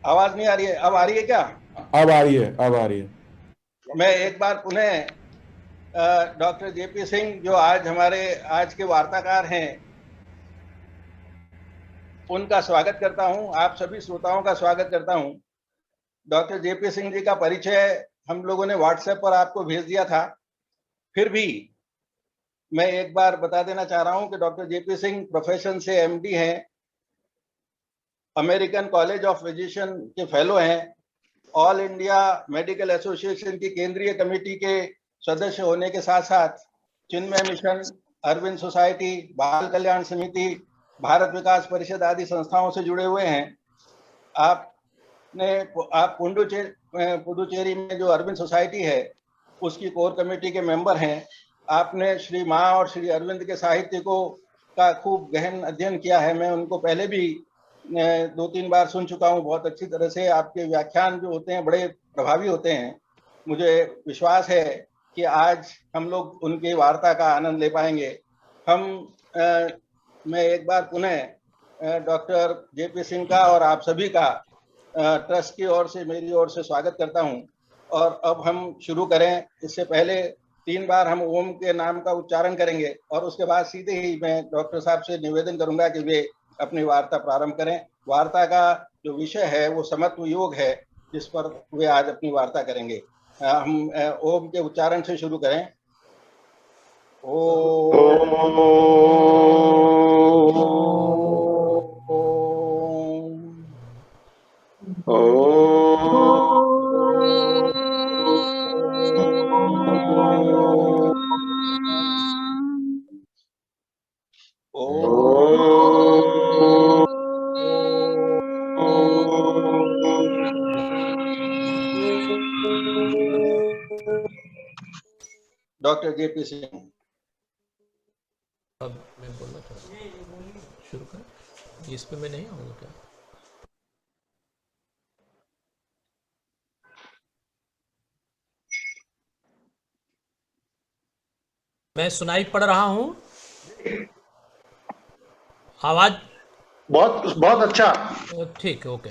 आवाज नहीं आ रही है? अब आ रही है क्या? अब आ रही है, अब आ रही है। मैं एक बार पुनः डॉक्टर जेपी सिंह, जो आज हमारे आज के वार्ताकार हैं, उनका स्वागत करता हूं। आप सभी श्रोताओं का स्वागत करता हूं। डॉक्टर जेपी सिंह जी का परिचय हम लोगों ने व्हाट्सएप पर आपको भेज दिया था। फिर भी मैं एक बार बता देना चाह रहा हूं कि डॉक्टर जेपी सिंह प्रोफेशन से एमडी हैं, अमेरिकन कॉलेज ऑफ फिजिशियन के फेलो हैं, ऑल इंडिया मेडिकल एसोसिएशन की केंद्रीय कमेटी के सदस्य होने के साथ साथ चिन्मय मिशन, अरविंद सोसाइटी, बाल कल्याण समिति, भारत विकास परिषद आदि संस्थाओं से जुड़े हुए हैं। आपने आप पुडुचेरी में जो अरविंद सोसाइटी है उसकी कोर कमेटी के मेंबर हैं। आपने श्री माँ और श्री अरविंद के साहित्य को का खूब गहन अध्ययन किया है। मैं उनको पहले भी 2-3 बार सुन चुका हूँ बहुत अच्छी तरह से। आपके व्याख्यान जो होते हैं बड़े प्रभावी होते हैं। मुझे विश्वास है कि आज हम लोग उनकी वार्ता का आनंद ले पाएंगे। हम मैं एक बार पुनः डॉक्टर जेपी सिंह का और आप सभी का ट्रस्ट की ओर से, मेरी ओर से स्वागत करता हूं। और अब हम शुरू करें। इससे पहले 3 बार हम ओम के नाम का उच्चारण करेंगे और उसके बाद सीधे ही मैं डॉक्टर साहब से निवेदन करूंगा कि वे अपनी वार्ता प्रारंभ करें। वार्ता का जो विषय है वो समत्व योग है, जिस पर वे आज अपनी वार्ता करेंगे। हम ओम के उच्चारण से शुरू करें। ओम। Doctor JP Singh. अब मैं बोलना चाहता हूँ, शुरू कर। इस पे मैं नहीं आऊँगा क्या? मैं सुनाई पड़ रहा हूँ? आवाज बहुत बहुत अच्छा। ठीक है, ओके।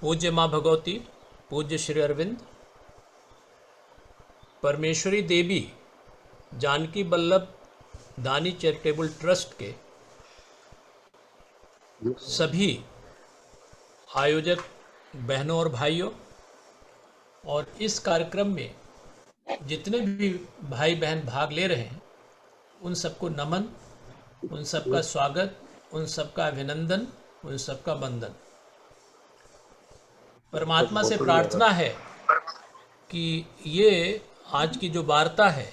पूज्य माँ भगवती, पूज्य श्री अरविंद, परमेश्वरी देवी जानकी बल्लभ दानी चैरिटेबल ट्रस्ट के सभी आयोजक बहनों और भाइयों, और इस कार्यक्रम में जितने भी भाई बहन भाग ले रहे हैं उन सबको नमन, उन सबका स्वागत, उन सबका अभिनंदन, उन सबका वंदन। परमात्मा से प्रार्थना है कि ये आज की जो वार्ता है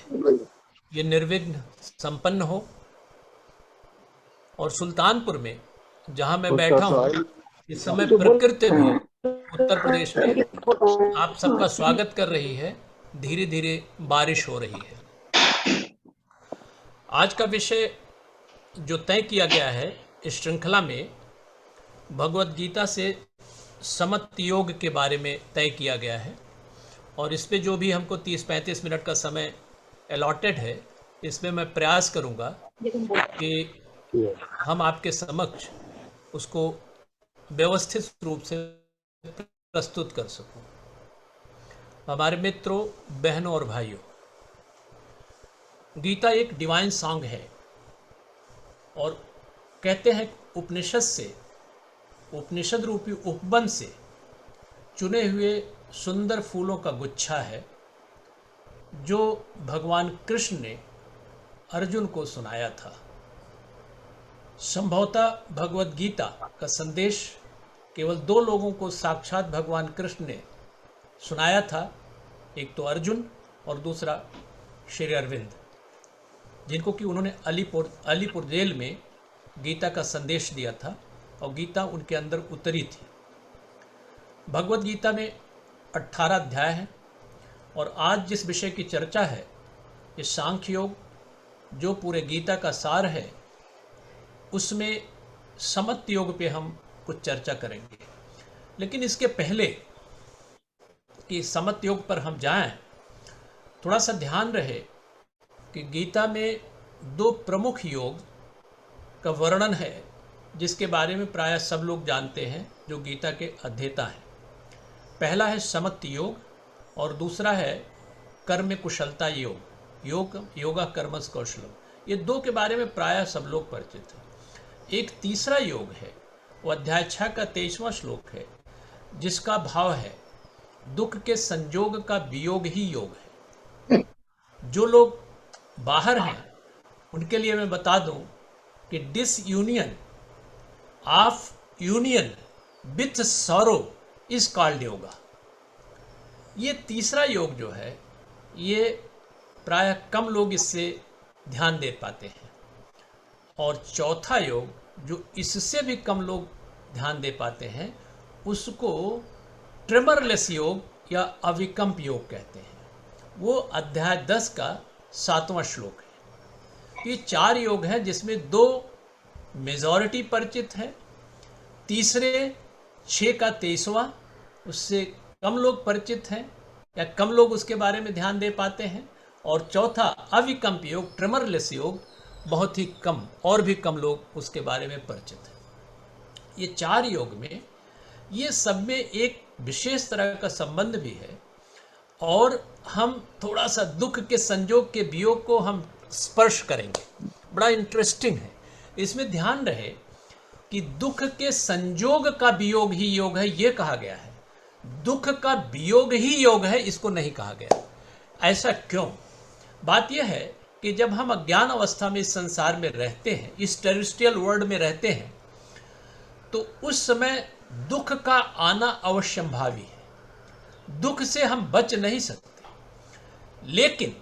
ये निर्विघ्न संपन्न हो, और सुल्तानपुर में जहाँ मैं बैठा हूँ इस समय प्रकृति भी उत्तर प्रदेश में आप सबका स्वागत कर रही है। धीरे धीरे बारिश हो रही है। आज का विषय जो तय किया गया है इस श्रृंखला में, भगवत गीता से समत्व योग के बारे में तय किया गया है। और इस पे जो भी हमको 30-35 मिनट का समय अलॉटेड है, इसमें मैं प्रयास करूंगा कि हम आपके समक्ष उसको व्यवस्थित रूप से प्रस्तुत कर सकूं। हमारे मित्रों, बहनों और भाइयों, गीता एक डिवाइन सॉन्ग है, और कहते हैं उपनिषद से, उपनिषद रूपी उपवन से चुने हुए सुंदर फूलों का गुच्छा है जो भगवान कृष्ण ने अर्जुन को सुनाया था। संभवतः भगवत गीता का संदेश केवल 2 लोगों को साक्षात भगवान कृष्ण ने सुनाया था, एक तो अर्जुन और दूसरा श्री अरविंद, जिनको कि उन्होंने अलीपुर जेल में गीता का संदेश दिया था और गीता उनके अंदर उतरी थी। भगवत गीता में 18 अध्याय हैं, और आज जिस विषय की चर्चा है ये सांख्य योग, जो पूरे गीता का सार है, उसमें समत्व योग पे हम कुछ चर्चा करेंगे। लेकिन इसके पहले कि समत्व योग पर हम जाएं, थोड़ा सा ध्यान रहे कि गीता में 2 प्रमुख योग का वर्णन है जिसके बारे में प्रायः सब लोग जानते हैं जो गीता के अध्येता हैं। पहला है समत्व योग और दूसरा है कर्म कुशलता योग, योगा कर्मस कौशलम। ये दो के बारे में प्रायः सब लोग परिचित हैं। एक तीसरा योग है, वो अध्याय 6 का 23वां श्लोक है, जिसका भाव है दुख के संयोग का वियोग ही योग है। जो लोग बाहर हैं उनके लिए मैं बता दूं कि disunion of union with sorrow is called yoga. ये तीसरा योग जो है ये प्रायः कम लोग इससे ध्यान दे पाते हैं, और चौथा योग जो इससे भी कम लोग ध्यान दे पाते हैं उसको ट्रिमरलेस योग या अविकंप योग कहते हैं। वो अध्याय 10 का 7वां श्लोक है। ये 4 योग हैं जिसमें 2 मेजॉरिटी परिचित है, तीसरे 6 का 23वां उससे कम लोग परिचित हैं या कम लोग उसके बारे में ध्यान दे पाते हैं, और चौथा अविकंप योग ट्रिमरलेस योग बहुत ही कम और भी कम लोग उसके बारे में परिचित हैं। ये 4 योग में ये सब में एक विशेष तरह का संबंध भी है, और हम थोड़ा सा दुख के संयोग के वियोग को हम स्पर्श करेंगे। बड़ा इंटरेस्टिंग है। इसमें ध्यान रहे कि दुख के संयोग का वियोग ही योग है, ये कहा गया है। दुख का वियोग ही योग है, इसको नहीं कहा गया। ऐसा क्यों? बात यह है कि जब हम अज्ञान अवस्था में इस संसार में रहते हैं, इस टेरेस्ट्रियल वर्ल्ड में रहते हैं, तो उस समय दुख का आना अवश्यंभावी है। दुख से हम बच नहीं सकते, लेकिन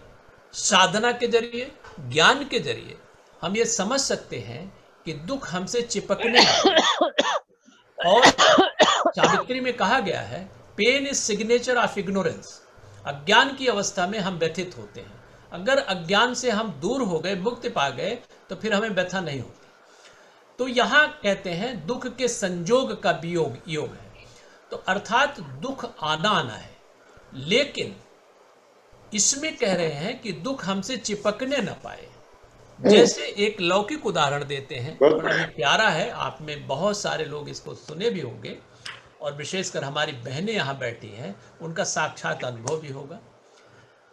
साधना के जरिए, ज्ञान के जरिए हम ये समझ सकते हैं कि दुख हमसे चिपकने और सावित्री में कहा गया है pain is signature of ignorance. अज्ञान की अवस्था में हम व्यथित होते हैं। अगर अज्ञान से हम दूर हो गए, मुक्ति पा गए, तो फिर हमें व्यथा नहीं होती। तो यहां कहते हैं दुख के संयोग का वियोग योग है, तो अर्थात दुख आना है, लेकिन इसमें कह रहे हैं कि दुख हमसे चिपकने न पाए। जैसे एक लौकिक उदाहरण देते हैं, बड़ा ही प्यारा है, आप में बहुत सारे लोग इसको सुने भी होंगे, और विशेषकर हमारी बहनें यहाँ बैठी हैं, उनका साक्षात अनुभव भी होगा।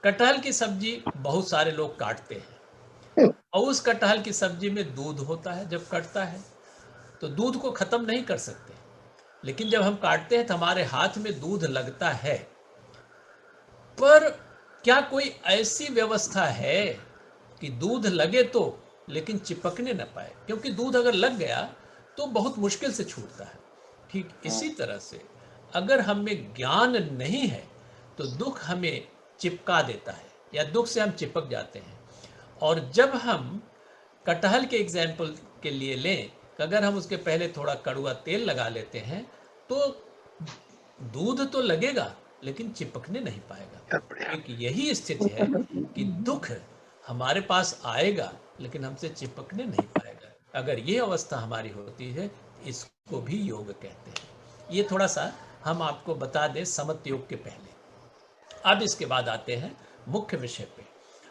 कटहल की सब्जी बहुत सारे लोग काटते हैं, और उस कटहल की सब्जी में दूध होता है। जब कटता है तो दूध को खत्म नहीं कर सकते, लेकिन जब हम काटते हैं तो हमारे हाथ में दूध लगता है। पर क्या कोई ऐसी व्यवस्था है कि दूध लगे तो लेकिन चिपकने न पाए? क्योंकि दूध अगर लग गया तो बहुत मुश्किल से छूटता है। ठीक इसी तरह से अगर हमें ज्ञान नहीं है तो दुख हमें चिपका देता है, या दुख से हम चिपक जाते हैं। और जब हम कटहल के एग्जाम्पल के लिए लें, अगर हम उसके पहले थोड़ा कड़वा तेल लगा लेते हैं तो दूध तो लगेगा लेकिन चिपकने नहीं पाएगा। एक यही स्थिति है कि दुख हमारे पास आएगा लेकिन हमसे चिपकने नहीं पाएगा। अगर ये अवस्था हमारी होती है, इसको भी योग कहते हैं। ये थोड़ा सा हम आपको बता दें समत्व योग के पहले। अब इसके बाद आते हैं मुख्य विषय पे।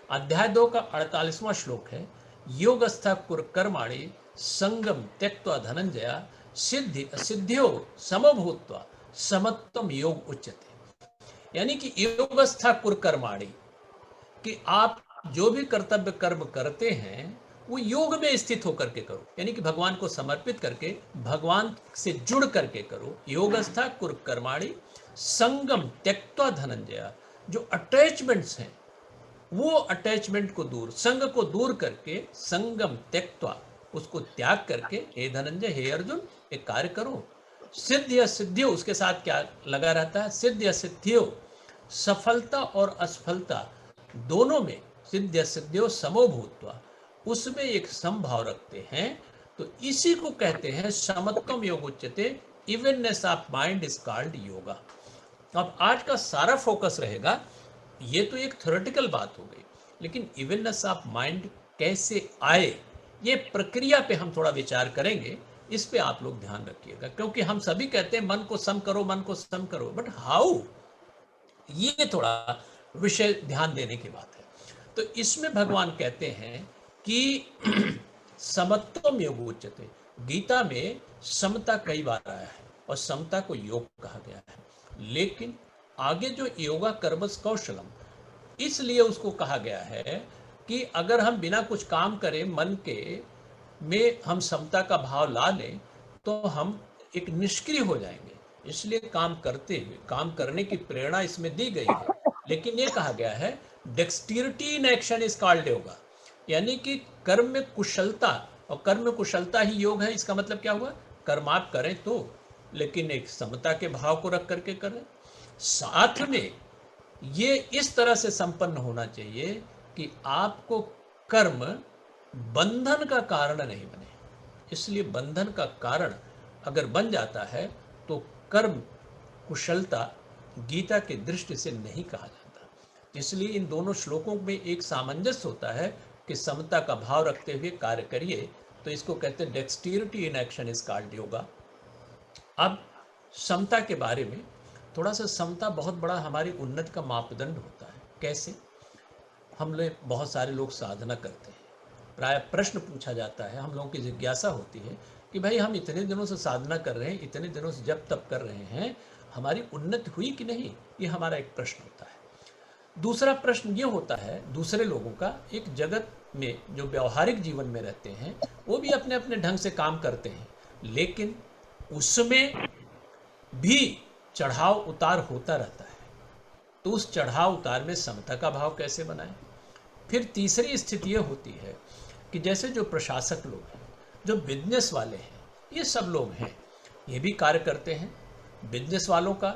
अध्याय 2 का 48वां श्लोक है, योगस्था कुरकर्माणि संगम त्यक्त्वा धनंजया सिद्धियो समभूत्वा समत्वम योग उच्यते। यानी कि योगस्था कुरकर्माणि, कि आप जो भी कर्तव्य कर्म करते हैं वो योग में स्थित होकर के करो, यानी कि भगवान को समर्पित करके, भगवान से जुड़ करके करो। योगस्था कुरकर्माणि संगम त्यक्त्वा धनंजया, जो अटैचमेंट्स हैं वो अटैचमेंट को दूर, संग को दूर करके, संगम त्यक्त्वा, उसको त्याग करके, हे धनंजय, हे अर्जुन, एक कार्य करो। सिद्ध या सिद्धियो, उसके साथ क्या लगा रहता है? सिद्ध या सिद्धियो, सफलता और असफलता दोनों में, सिद्ध या सिद्धियो समोभूत्वा, उसमें एक समभाव रखते हैं। तो इसी को कहते हैं समत्वम योग उच्यते। Evenness of mind is called yoga. अब आज का सारा फोकस रहेगा, ये तो एक थ्योरेटिकल बात हो गई, लेकिन इवननेस ऑफ माइंड कैसे आए, ये प्रक्रिया पे हम थोड़ा विचार करेंगे। इस पे आप लोग ध्यान रखिएगा, क्योंकि हम सभी कहते हैं मन को सम करो, मन को सम करो, बट हाउ, ये थोड़ा विषय ध्यान देने की बात है। तो इसमें भगवान कहते हैं कि समत्वम योग उच्यते। गीता में समता कई बार आया है और समता को योग कहा गया है, लेकिन आगे जो योगा कर्मस कौशलम, इसलिए उसको कहा गया है कि अगर हम बिना कुछ काम करें मन के में हम समता का भाव ला लें तो हम एक निष्क्रिय हो जाएंगे। इसलिए काम करते हुए काम करने की प्रेरणा इसमें दी गई है, लेकिन ये कहा गया है dexterity in action is called yoga, यानी कि कर्म में कुशलता, और कर्म में कुशलता ही योग है। इसका मतलब क्या हुआ, कर्म आप करें तो, लेकिन एक समता के भाव को रख करके करें। साथ में ये इस तरह से संपन्न होना चाहिए कि आपको कर्म बंधन का कारण नहीं बने। इसलिए बंधन का कारण अगर बन जाता है तो कर्म कुशलता गीता के दृष्टि से नहीं कहा जाता। इसलिए इन दोनों श्लोकों में एक सामंजस्य होता है कि समता का भाव रखते हुए कार्य करिए, तो इसको कहते हैं dexterity in action is called yoga. अब समता के बारे में थोड़ा सा, समता बहुत बड़ा हमारी उन्नति का मापदंड होता है। कैसे? हम लोग बहुत सारे लोग साधना करते हैं, प्राय प्रश्न पूछा जाता है, हम लोगों की जिज्ञासा होती है कि भाई हम इतने दिनों से साधना कर रहे हैं, इतने दिनों से जब तब कर रहे हैं, हमारी उन्नति हुई कि नहीं, ये हमारा एक प्रश्न होता है। दूसरा प्रश्न ये होता है दूसरे लोगों का, एक जगत में जो व्यवहारिक जीवन में रहते हैं वो भी अपने अपने ढंग से काम करते हैं, लेकिन उसमें भी चढ़ाव उतार होता रहता है, तो उस चढ़ाव उतार में समता का भाव कैसे बनाएं। फिर तीसरी स्थिति ये होती है कि जैसे जो प्रशासक लोग हैं, जो बिजनेस वाले हैं, ये सब लोग हैं, ये भी कार्य करते हैं। बिजनेस वालों का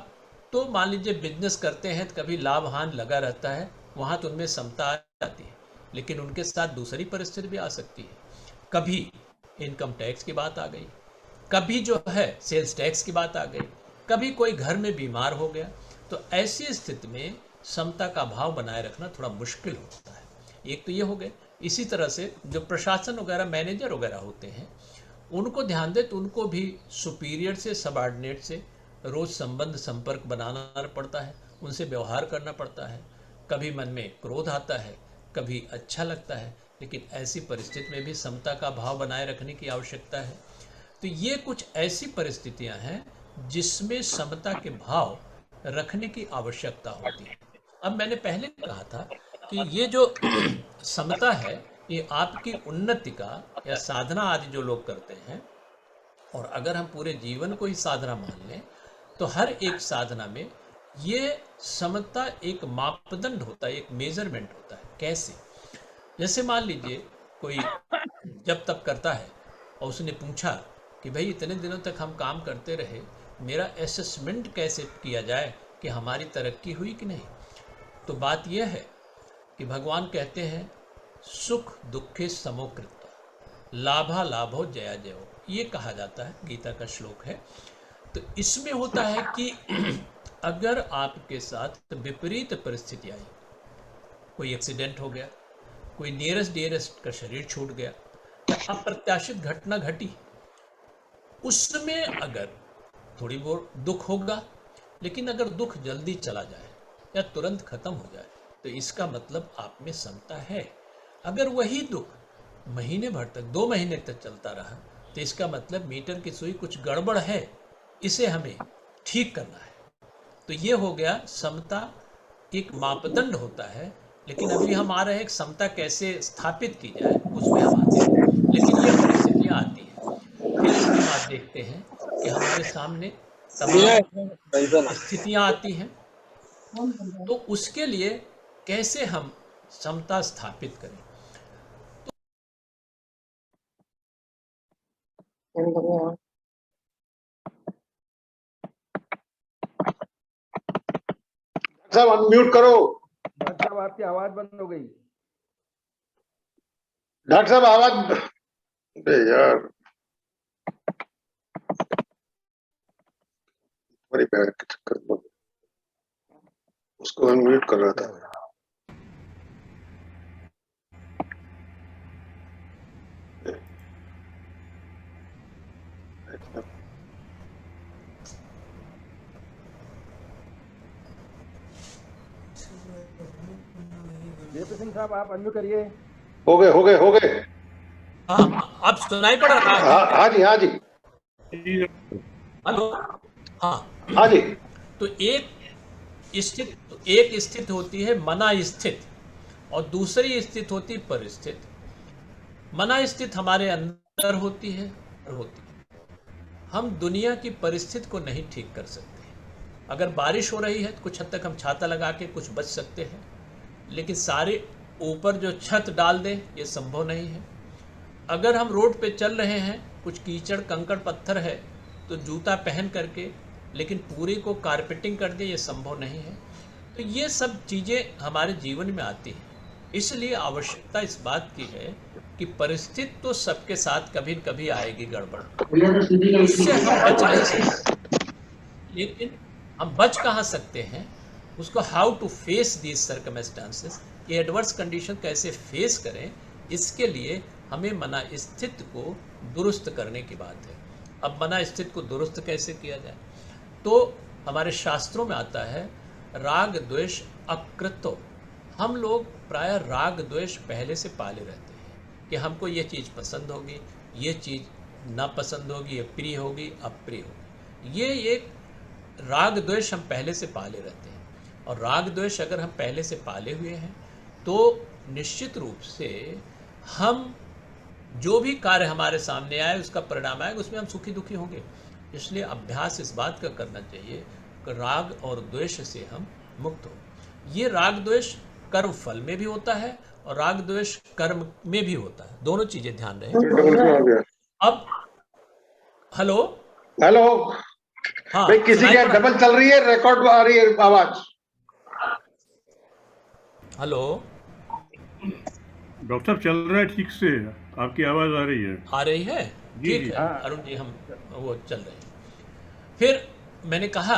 तो मान लीजिए बिजनेस करते हैं तो कभी लाभ हानि लगा रहता है, वहाँ तो उनमें समता आ जाती है, लेकिन उनके साथ दूसरी परिस्थिति भी आ सकती है। कभी इनकम टैक्स की बात आ गई, कभी जो है सेल्स टैक्स की बात आ गई, कभी कोई घर में बीमार हो गया, तो ऐसी स्थिति में समता का भाव बनाए रखना थोड़ा मुश्किल होता है। एक तो ये हो गए। इसी तरह से जो प्रशासन वगैरह मैनेजर वगैरह होते हैं, उनको ध्यान दे तो उनको भी सुपीरियर से सबऑर्डिनेट से रोज संबंध संपर्क बनाना पड़ता है, उनसे व्यवहार करना पड़ता है। कभी मन में क्रोध आता है, कभी अच्छा लगता है, लेकिन ऐसी परिस्थिति में भी समता का भाव बनाए रखने की आवश्यकता है। तो ये कुछ ऐसी परिस्थितियां हैं जिसमें समता के भाव रखने की आवश्यकता होती है। अब मैंने पहले कहा था कि ये जो समता है ये आपकी उन्नति का या साधना आदि जो लोग करते हैं, और अगर हम पूरे जीवन को ही साधना मान लें तो हर एक साधना में ये समता एक मापदंड होता है, एक मेजरमेंट होता है। कैसे? जैसे मान लीजिए कोई जब तब करता है और उसने पूछा कि भाई इतने दिनों तक हम काम करते रहे, मेरा असेसमेंट कैसे किया जाए कि हमारी तरक्की हुई कि नहीं। तो बात यह है कि भगवान कहते हैं सुख दुखे समोकृत लाभा लाभो जया जयो, ये कहा जाता है, गीता का श्लोक है। तो इसमें होता है कि अगर आपके साथ विपरीत परिस्थिति आई, कोई एक्सीडेंट हो गया, कोई नियरेस्ट डियरेस्ट का शरीर छूट गया, या अप्रत्याशित घटना घटी, उसमें अगर थोड़ी बहुत दुख होगा, लेकिन अगर दुख जल्दी चला जाए या तुरंत खत्म हो जाए तो इसका मतलब आप में समता है। अगर वही दुख महीने भर तक, 2 महीने तक चलता रहा, तो इसका मतलब मीटर की सुई कुछ गड़बड़ है, इसे हमें ठीक करना है। तो ये हो गया समता एक मापदंड होता है, लेकिन अभी हम आ रहे हैं समता कैसे स्थापित की जाए उसमें हम आते हैं, लेकिन ये परिस्थितियाँ आती हैं। फिर इसके बाद देखते हैं कि हमारे सामने तमाम स्थितियाँ आती हैं, तो उसके लिए कैसे हम समता स्थापित करें। साहब अनम्यूट करो। डॉक्टर साहब आपकी आवाज बंद हो गई। डॉक्टर साहब आवाज, अरे यार बड़ी पैर के चक्कर में उसको अनम्यूट कर रहा था। देव सिंह साहब आप अनम्यूट करिए। हो गए हो गए हो गए। हाँ, अब सुनाई पड़ रहा है? हाँ जी, हाँ जी, हेलो। हाँ, हाँ जी। तो एक स्थित होती है मना स्थित, और दूसरी स्थित होती है परिस्थित। मना स्थित हमारे अंदर होती है। हम दुनिया की परिस्थिति को नहीं ठीक कर सकते। अगर बारिश हो रही है तो कुछ हद तक हम छाता लगा के कुछ बच सकते हैं, लेकिन सारे ऊपर जो छत डाल दें ये संभव नहीं है। अगर हम रोड पे चल रहे हैं, कुछ कीचड़ कंकड़ पत्थर है, तो जूता पहन करके लेकिन पूरी को कारपेटिंग कर दे, ये संभव नहीं है। तो ये सब चीज़ें हमारे जीवन में आती हैं। इसलिए आवश्यकता इस बात की है कि परिस्थिति तो सबके साथ कभी न कभी आएगी गड़बड़, उससे हम बच नहीं सकते। लेकिन हम बच कहाँ सकते हैं, उसको how to face these circumstances, ये एडवर्स कंडीशन कैसे फेस करें, इसके लिए हमें मना स्थिति को दुरुस्त करने की बात है। अब मना स्थिति को दुरुस्त कैसे किया जाए, तो हमारे शास्त्रों में आता है राग द्वेष अकृतो। हम लोग प्राय राग द्वेष पहले से पाले रहते हैं कि हमको ये चीज़ पसंद होगी, ये चीज़ ना पसंद होगी, ये प्रिय होगी, अप्रिय होगी। ये एक राग द्वेष हम पहले से पाले रहते हैं। और राग द्वेष अगर हम पहले से पाले हुए हैं तो निश्चित रूप से हम जो भी कार्य हमारे सामने आए उसका परिणाम आएगा, उसमें हम सुखी दुखी होंगे। इसलिए अभ्यास इस बात का करना चाहिए कि राग और द्वेष से हम मुक्त हो। ये राग द्वेष कर्म फल में भी होता है और राग द्वेष कर्म में भी होता है, दोनों चीजें ध्यान रहे। डबल क्यों आ गया? अब हेलो, हेलो हाँ भाई, किसी सुनाई की पड़ा? डबल चल रही है, रिकॉर्ड आ रही है आवाज। हेलो, डॉक्टर साहब चल रहा है ठीक से, आपकी आवाज आ रही है। आ रही है? जी, ठीक जी। है अरुण जी, हम वो चल रहे हैं। फिर मैंने कहा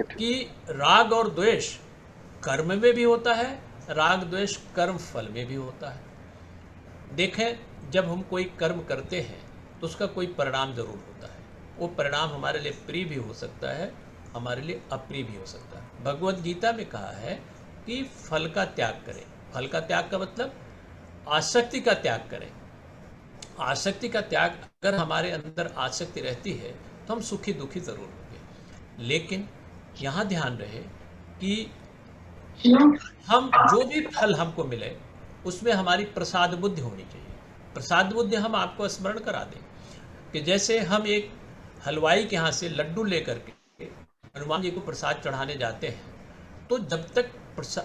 कि राग और द्वेष कर्म में भी होता है, राग द्वेष कर्म फल में भी होता है। देखें, जब हम कोई कर्म करते हैं तो उसका कोई परिणाम जरूर होता है। वो परिणाम हमारे लिए प्रिय भी हो सकता है, हमारे लिए अप्रिय भी हो सकता है। भगवत गीता में कहा है कि फल का त्याग करें। फल का त्याग का मतलब आसक्ति का त्याग करें। आसक्ति का त्याग, अगर हमारे अंदर आसक्ति रहती है तो हम सुखी दुखी जरूर होंगे। लेकिन यहाँ ध्यान रहे कि हम जो भी फल हमको मिले उसमें हमारी प्रसाद बुद्धि होनी चाहिए। प्रसाद बुद्धि हम आपको स्मरण करा दें कि जैसे हम एक हलवाई के यहाँ से लड्डू लेकर के हनुमान जी को प्रसाद चढ़ाने जाते हैं, तो जब तक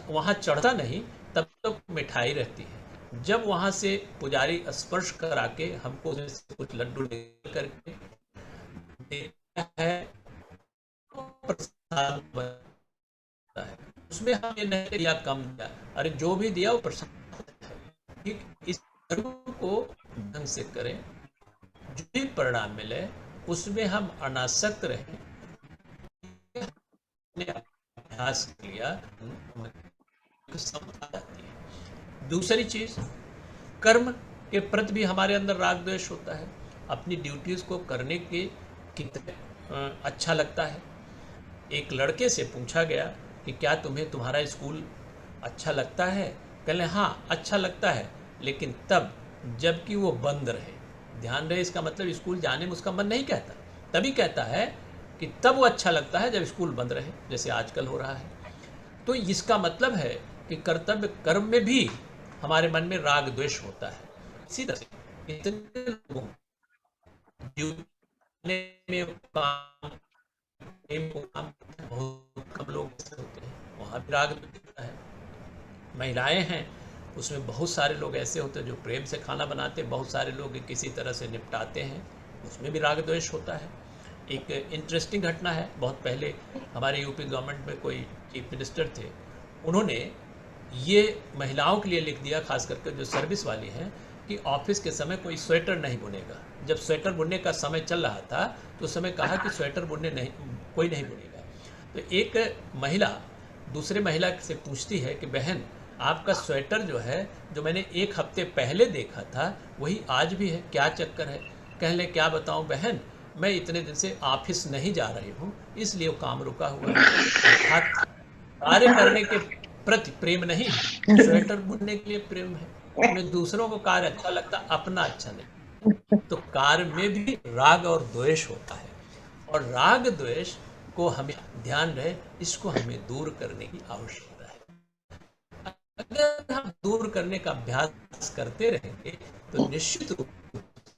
वहाँ चढ़ता नहीं तब तक मिठाई रहती है। जब वहाँ से पुजारी स्पर्श करा के हमको उसमें से कुछ लड्डू लेकर के देता है तो प्रसाद बनता है। उसमें हम ये नहीं दिया कम दिया, अरे जो भी दिया वो प्रसाद है। ठीक इस को ढंग से करें, जो भी परिणाम मिले उसमें हम अनासक्त रहें। अभ्यास किया समझ आती है। दूसरी चीज, कर्म के प्रति भी हमारे अंदर राग द्वेष होता है। अपनी ड्यूटीज को करने के कितने अच्छा लगता है। एक लड़के से पूछा गया कि क्या तुम्हें तुम्हारा स्कूल अच्छा लगता है? कहले हाँ अच्छा लगता है, लेकिन तब जबकि वो बंद रहे। ध्यान रहे, इसका मतलब स्कूल जाने में उसका मन नहीं कहता, तभी कहता है कि तब वो अच्छा लगता है जब स्कूल बंद रहे, जैसे आजकल हो रहा है। तो इसका मतलब है कि कर्तव्य कर्म में भी हमारे मन में राग द्वेष होता है। इसी तरह से इतने लोगों में बहुत कम लोग ऐसे होते हैं, वहाँ भी राग द्वेष होता है। महिलाएं हैं, उसमें बहुत सारे लोग ऐसे होते हैं जो प्रेम से खाना बनाते हैं, बहुत सारे लोग किसी तरह से निपटाते हैं, उसमें भी राग द्वेष होता है। एक इंटरेस्टिंग घटना है, बहुत पहले हमारे यूपी गवर्नमेंट में कोई चीफ मिनिस्टर थे, उन्होंने ये महिलाओं के लिए लिख दिया, खास करके जो सर्विस वाली हैं, कि ऑफिस के समय कोई स्वेटर नहीं बुनेगा। जब स्वेटर बुनने का समय चल रहा था तो उस समय कहा कि स्वेटर बुनने कोई नहीं बुनेगा। तो एक महिला दूसरे महिला से पूछती है कि बहन आपका स्वेटर जो है, जो मैंने एक हफ्ते पहले देखा था वही आज भी है, क्या चक्कर है? कहले क्या बताऊं बहन, मैं इतने दिन से ऑफिस नहीं जा रही हूँ इसलिए वो काम रुका हुआ है। कार्य करने के प्रति प्रेम नहीं, स्वेटर बुनने के लिए प्रेम है। हमें दूसरों को कार्य अच्छा लगता, अपना अच्छा नहीं। तो कार्य में भी राग और द्वेष होता है, और राग द्वेष को हमें ध्यान रहे, इसको हमें दूर करने की आवश्यकता है। अगर हम दूर करने का अभ्यास करते रहेंगे तो निश्चित रूप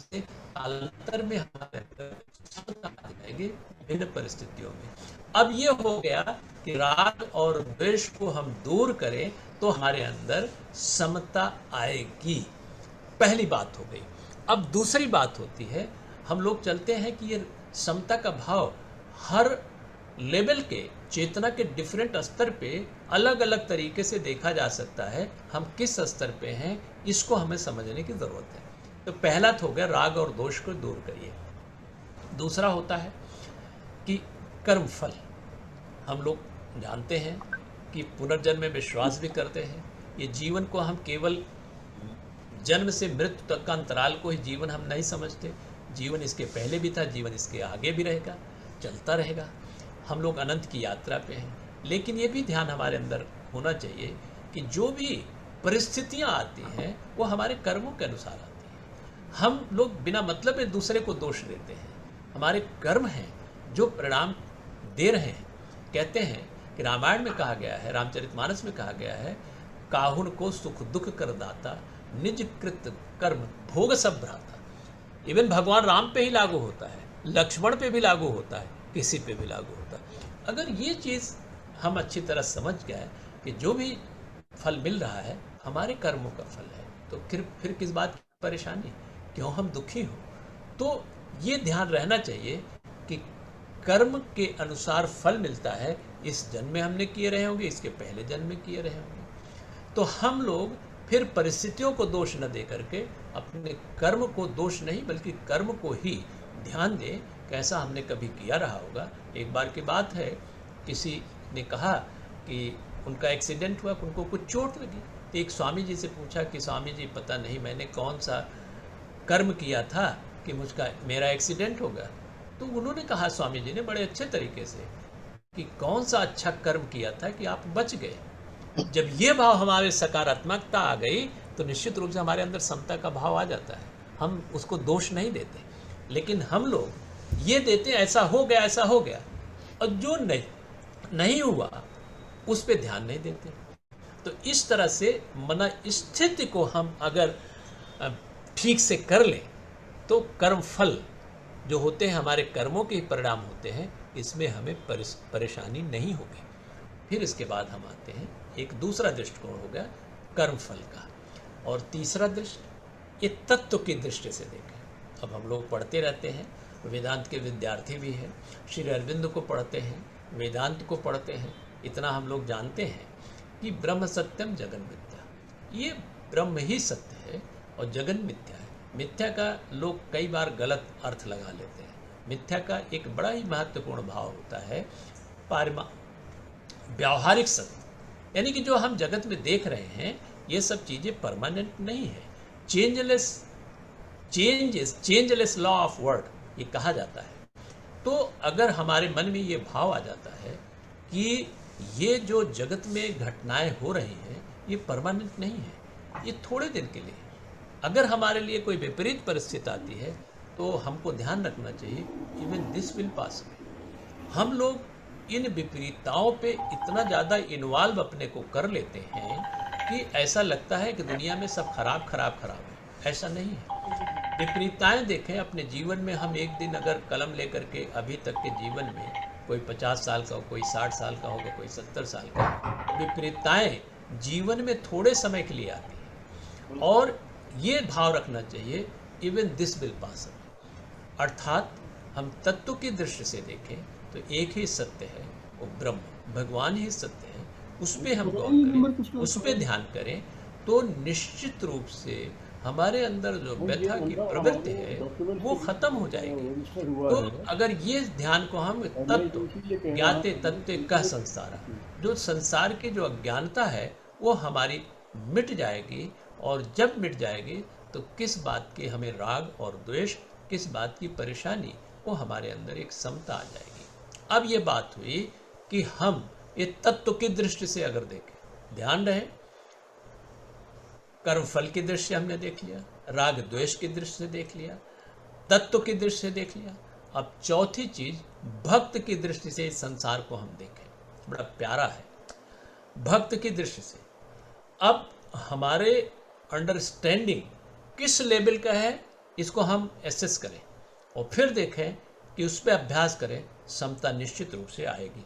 से कालांतर में हमारे अंदर समता आ जाएगी भिन्न परिस्थितियों में। अब ये हो गया कि राग और द्वेष को हम दूर करें तो हमारे अंदर समता आएगी, पहली बात हो गई। अब दूसरी बात होती है, हम लोग चलते हैं कि ये समता का भाव हर लेवल के चेतना के डिफरेंट स्तर पे अलग अलग तरीके से देखा जा सकता है। हम किस स्तर पे हैं इसको हमें समझने की ज़रूरत है। तो पहला तो हो गया राग और दोष को दूर करिए। दूसरा होता है कि कर्मफल। हम लोग जानते हैं कि पुनर्जन्म में विश्वास भी करते हैं। ये जीवन को हम केवल जन्म से मृत्यु तक का अंतराल को ही जीवन हम नहीं समझते। जीवन इसके पहले भी था, जीवन इसके आगे भी रहेगा, चलता रहेगा। हम लोग अनंत की यात्रा पे हैं, लेकिन ये भी ध्यान हमारे अंदर होना चाहिए कि जो भी परिस्थितियां आती हैं वो हमारे कर्मों के अनुसार आती हैं। हम लोग बिना मतलब में दूसरे को दोष देते हैं। हमारे कर्म हैं जो परिणाम दे रहे हैं। कहते हैं कि रामायण में कहा गया है, रामचरितमानस में कहा गया है, काहुन को सुख दुख कर दाता, निज कृत कर्म भोग सब भ्राता। इवन भगवान राम पे ही लागू होता है, लक्ष्मण पे भी लागू होता है, किसी पे भी लागू होता है। अगर ये चीज़ हम अच्छी तरह समझ गए कि जो भी फल मिल रहा है हमारे कर्मों का फल है, तो फिर किस बात की परेशानी, क्यों हम दुखी हो। तो ये ध्यान रहना चाहिए कि कर्म के अनुसार फल मिलता है। इस जन्म में हमने किए रहे होंगे, इसके पहले जन्म में किए रहे होंगे। तो हम लोग फिर परिस्थितियों को दोष न दे करके अपने कर्म को दोष नहीं बल्कि कर्म को ही ध्यान दें। कैसा हमने कभी किया रहा होगा। एक बार की बात है, किसी ने कहा कि उनका एक्सीडेंट हुआ, उनको कुछ चोट लगी। तो एक स्वामी जी से पूछा कि स्वामी जी पता नहीं मैंने कौन सा कर्म किया था कि मेरा एक्सीडेंट होगा। तो उन्होंने कहा स्वामी जी ने बड़े अच्छे तरीके से कि कौन सा अच्छा कर्म किया था कि आप बच गए। जब ये भाव हमारे सकारात्मकता आ गई तो निश्चित रूप से हमारे अंदर समता का भाव आ जाता है। हम उसको दोष नहीं देते, लेकिन हम लोग ये देते ऐसा हो गया, ऐसा हो गया, और जो नहीं हुआ उस पर ध्यान नहीं देते। तो इस तरह से मन स्थिति को हम अगर ठीक से कर लें तो कर्म फल जो होते हैं हमारे कर्मों के ही परिणाम होते हैं, इसमें हमें परेशानी नहीं होगी। फिर इसके बाद हम आते हैं, एक दूसरा दृष्टिकोण हो गया कर्म फल का, और तीसरा दृष्टि ये तत्व की दृष्टि से देखें। अब हम लोग पढ़ते रहते हैं, वेदांत के विद्यार्थी भी हैं, श्री अरविंद को पढ़ते हैं, वेदांत को पढ़ते हैं। इतना हम लोग जानते हैं कि ब्रह्म सत्यम जगन मिथ्या, ये ब्रह्म ही सत्य है और जगन मिथ्या है। मिथ्या का लोग कई बार गलत अर्थ लगा लेते हैं। मिथ्या का एक बड़ा ही महत्वपूर्ण भाव होता है व्यावहारिक सत्य, यानी कि जो हम जगत में देख रहे हैं ये सब चीज़ें परमानेंट नहीं है। चेंजलेस लॉ ऑफ वर्ड ये कहा जाता है। तो अगर हमारे मन में ये भाव आ जाता है कि ये जो जगत में घटनाएं हो रही हैं ये परमानेंट नहीं है, ये थोड़े दिन के लिए। अगर हमारे लिए कोई विपरीत परिस्थिति आती है तो हमको ध्यान रखना चाहिए even this will pass away. हम लोग इन विपरीतताओं पे इतना ज़्यादा इन्वॉल्व अपने को कर लेते हैं कि ऐसा लगता है कि दुनिया में सब खराब है। ऐसा नहीं है। विपरीतताएं देखें अपने जीवन में। हम एक दिन अगर कलम लेकर के अभी तक के जीवन में, कोई 50 साल का हो, कोई 60 साल का होगा, कोई 70 साल का, विपरीतताएं जीवन में थोड़े समय के लिए आती हैं। और ये भाव रखना चाहिए even this will pass away. अर्थात हम तत्व की दृष्टि से देखें तो एक ही सत्य है, वो ब्रह्म, भगवान ही सत्य है। उस पर हम गौर करें, उस पर ध्यान करें तो निश्चित रूप से हमारे अंदर जो व्यथा की प्रवृत्ति है वो खत्म हो जाएगी। तो अगर ये ध्यान को हम तत्व ज्ञाते तत्व का संसार, जो संसार की जो अज्ञानता है वो हमारी मिट जाएगी। और जब मिट जाएगी तो किस बात की हमें राग और द्वेष, किस बात की परेशानी, वो हमारे अंदर एक समता आ जाएगी। अब ये बात हुई कि हम ये तत्व की दृष्टि से अगर देखें, ध्यान रहे कर्मफल की दृष्टि हमने देख लिया, राग द्वेष की दृष्टि से देख लिया, तत्व की दृष्टि से देख लिया। अब चौथी चीज भक्त की दृष्टि से इस संसार को हम देखें, बड़ा प्यारा है भक्त की दृष्टि से। अब हमारे अंडरस्टैंडिंग किस लेवल का है इसको हम एसेस करें और फिर देखें कि उस पर अभ्यास करें, समता निश्चित रूप से आएगी।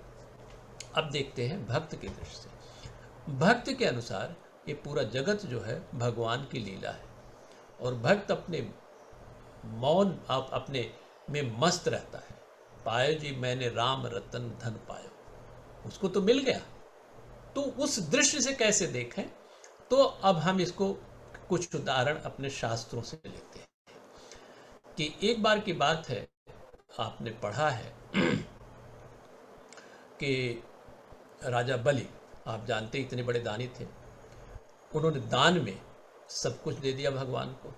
अब देखते हैं भक्त की दृष्टि से। भक्त के अनुसार ये पूरा जगत जो है भगवान की लीला है और भक्त अपने मौन अपने में मस्त रहता है। पायो जी मैंने राम रतन धन पायो, उसको तो मिल गया। तो उस दृष्टि से कैसे देखें, तो अब हम इसको कुछ उदाहरण अपने शास्त्रों से लेते हैं कि एक बार की बात है, आपने पढ़ा है कि राजा बलि, आप जानते इतने बड़े दानी थे, उन्होंने दान में सब कुछ दे दिया भगवान को,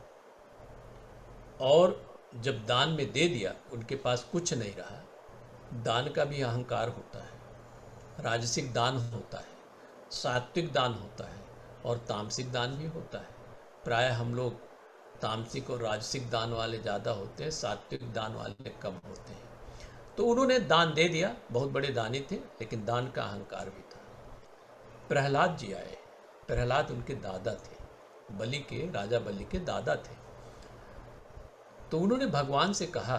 और जब दान में दे दिया उनके पास कुछ नहीं रहा। दान का भी अहंकार होता है, राजसिक दान होता है, सात्विक दान होता है और तामसिक दान भी होता है। प्राय हम लोग तामसिक और राजसिक दान वाले ज़्यादा होते हैं, सात्विक दान वाले कम होते हैं। तो उन्होंने दान दे दिया, बहुत बड़े दानी थे, लेकिन दान का अहंकार भी था। प्रहलाद जी आए, प्रहलाद उनके दादा थे, बलि के, राजा बलि के दादा थे। तो उन्होंने भगवान से कहा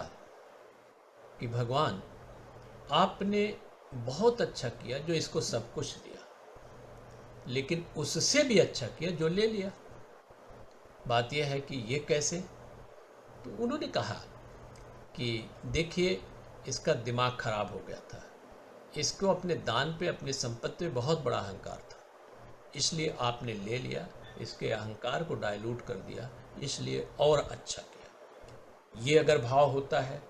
कि भगवान आपने बहुत अच्छा किया जो इसको सब कुछ दिया, लेकिन उससे भी अच्छा किया जो ले लिया। बात यह है कि ये कैसे? तो उन्होंने कहा कि देखिए इसका दिमाग खराब हो गया था, इसको अपने दान पे, अपनी संपत्ति पे बहुत बड़ा अहंकार था, इसलिए आपने ले लिया, इसके अहंकार को डाइल्यूट कर दिया, इसलिए और अच्छा किया। ये अगर भाव होता है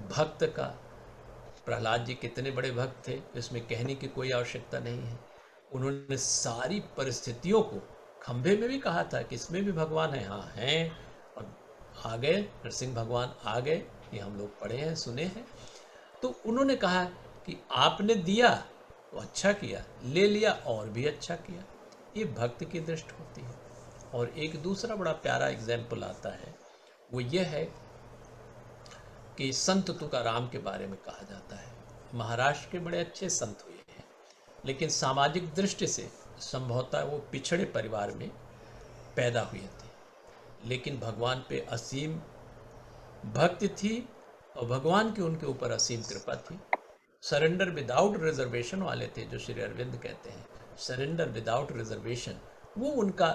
भक्त का, प्रहलाद जी कितने बड़े भक्त थे, इसमें कहने की कोई आवश्यकता नहीं है। उन्होंने सारी परिस्थितियों को, खंभे में भी कहा था कि इसमें भी भगवान है, हाँ हैं, और आ गए, नरसिंह भगवान आ गए, ये हम लोग पढ़े हैं, सुने हैं। तो उन्होंने कहा कि आपने दिया तो अच्छा किया, ले लिया और भी अच्छा किया। ये भक्त की दृष्टि होती है। और एक दूसरा बड़ा प्यारा एग्जाम्पल आता है, वो ये है कि संत तुकाराम के बारे में कहा जाता है। महाराष्ट्र के बड़े अच्छे संत हुए हैं, लेकिन सामाजिक दृष्टि से संभवतः वो पिछड़े परिवार में पैदा हुए थे, लेकिन भगवान पे असीम भक्ति थी और भगवान की उनके ऊपर असीम कृपा थी। सरेंडर विदाउट रिजर्वेशन वाले थे, जो श्री अरविंद कहते हैं, सरेंडर विदाउट रिजर्वेशन, वो उनका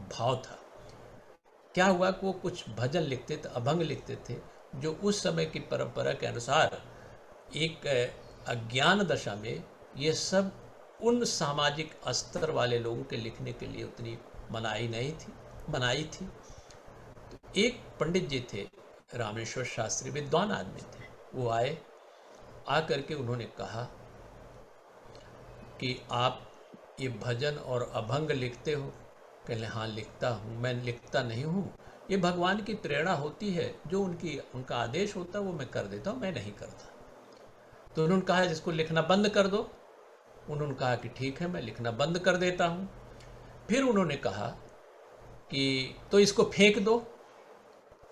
भाव था। क्या हुआ कि वो कुछ भजन लिखते थे, अभंग लिखते थे, जो उस समय की परंपरा के अनुसार एक अज्ञान दशा में ये सब उन सामाजिक स्तर वाले लोगों के लिखने के लिए उतनी मनाई थी। तो एक पंडित जी थे, रामेश्वर शास्त्री, विद्वान आदमी थे, वो आए, आकर के उन्होंने कहा कि आप ये भजन और अभंग लिखते हो? कहले हाँ लिखता हूँ। मैं लिखता नहीं हूँ, ये भगवान की प्रेरणा होती है, जो उनका आदेश होता है वो मैं कर देता हूँ, मैं नहीं करता। तो उन्होंने कहा इसको लिखना बंद कर दो। उन्होंने कहा कि ठीक है, मैं लिखना बंद कर देता हूँ। फिर उन्होंने कहा कि तो इसको फेंक दो।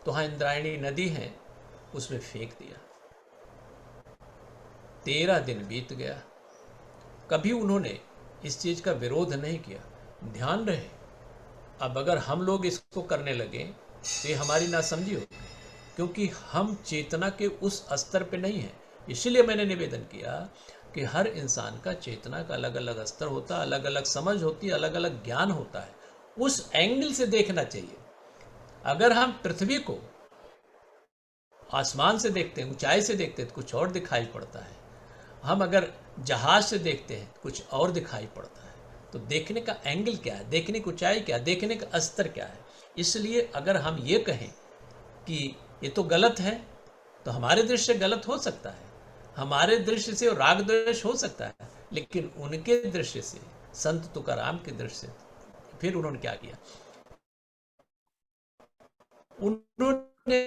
तो हाँ, इंद्रायणी नदी है, उसमें फेंक दिया। 13 दिन बीत गया, कभी उन्होंने इस चीज का विरोध नहीं किया। ध्यान रहे, अब अगर हम लोग इसको करने लगे तो ये हमारी नासमझी होगी, क्योंकि हम चेतना के उस स्तर पे नहीं है। इसीलिए मैंने निवेदन किया कि हर इंसान का चेतना का अलग अलग स्तर होता है, अलग अलग समझ होती है, अलग अलग ज्ञान होता है, उस एंगल से देखना चाहिए। अगर हम पृथ्वी को आसमान से देखते हैं, ऊंचाई से देखते हैं, तो कुछ और दिखाई पड़ता है। हम अगर जहाज से देखते हैं, कुछ और दिखाई पड़ता है। तो देखने का एंगल क्या है, देखने की ऊंचाई क्या है, देखने का स्तर क्या है। इसलिए अगर हम ये कहें कि ये तो गलत है, तो हमारे दृष्टि से गलत हो सकता है, हमारे दृष्टि से राग द्वेष हो सकता है, लेकिन उनके दृष्टि से, संत तुकाराम की दृष्टि से, फिर उन्होंने क्या किया, उन्होंने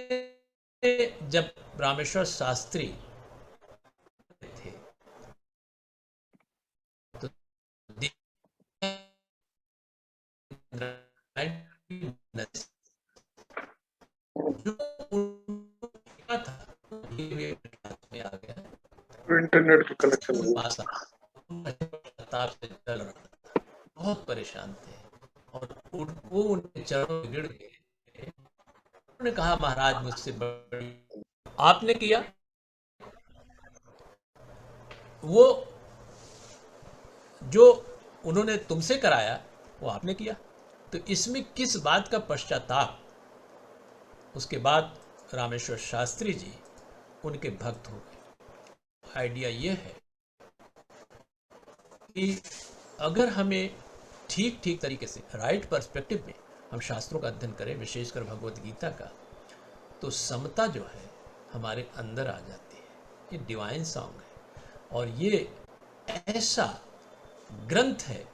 जब रामेश्वर शास्त्री थे तो इंटरनेट का कनेक्शन हुआ। पास ताप से जल रहा था, बहुत परेशान थे और वो उनके चरणों में गिर गए। उन्होंने कहा महाराज मुझसे बड़ी आपने किया, वो जो उन्होंने तुमसे कराया वो आपने किया, तो इसमें किस बात का पश्चाताप। उसके बाद रामेश्वर शास्त्री जी उनके भक्त हो गए। आइडिया ये है कि अगर हमें ठीक ठीक तरीके से राइट पर्सपेक्टिव में हम शास्त्रों का अध्ययन करें, विशेषकर भगवत गीता का, तो समता जो है हमारे अंदर आ जाती है। ये डिवाइन सॉन्ग है और ये ऐसा ग्रंथ है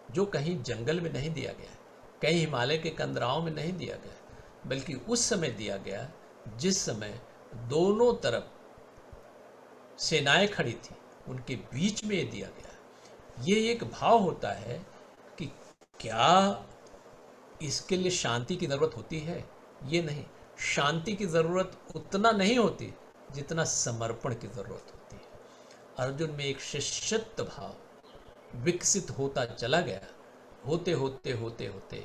जो कहीं जंगल में नहीं दिया गया है, कहीं हिमालय के कंदराओं में नहीं दिया गया, बल्कि उस समय दिया गया जिस समय दोनों तरफ सेनाएं खड़ी थी, उनके बीच में ये दिया गया। ये एक भाव होता है कि क्या इसके लिए शांति की ज़रूरत होती है? ये नहीं, शांति की ज़रूरत उतना नहीं होती जितना समर्पण की ज़रूरत होती है। अर्जुन में एक शिष्यत्व भाव विकसित होता चला गया। होते होते होते होते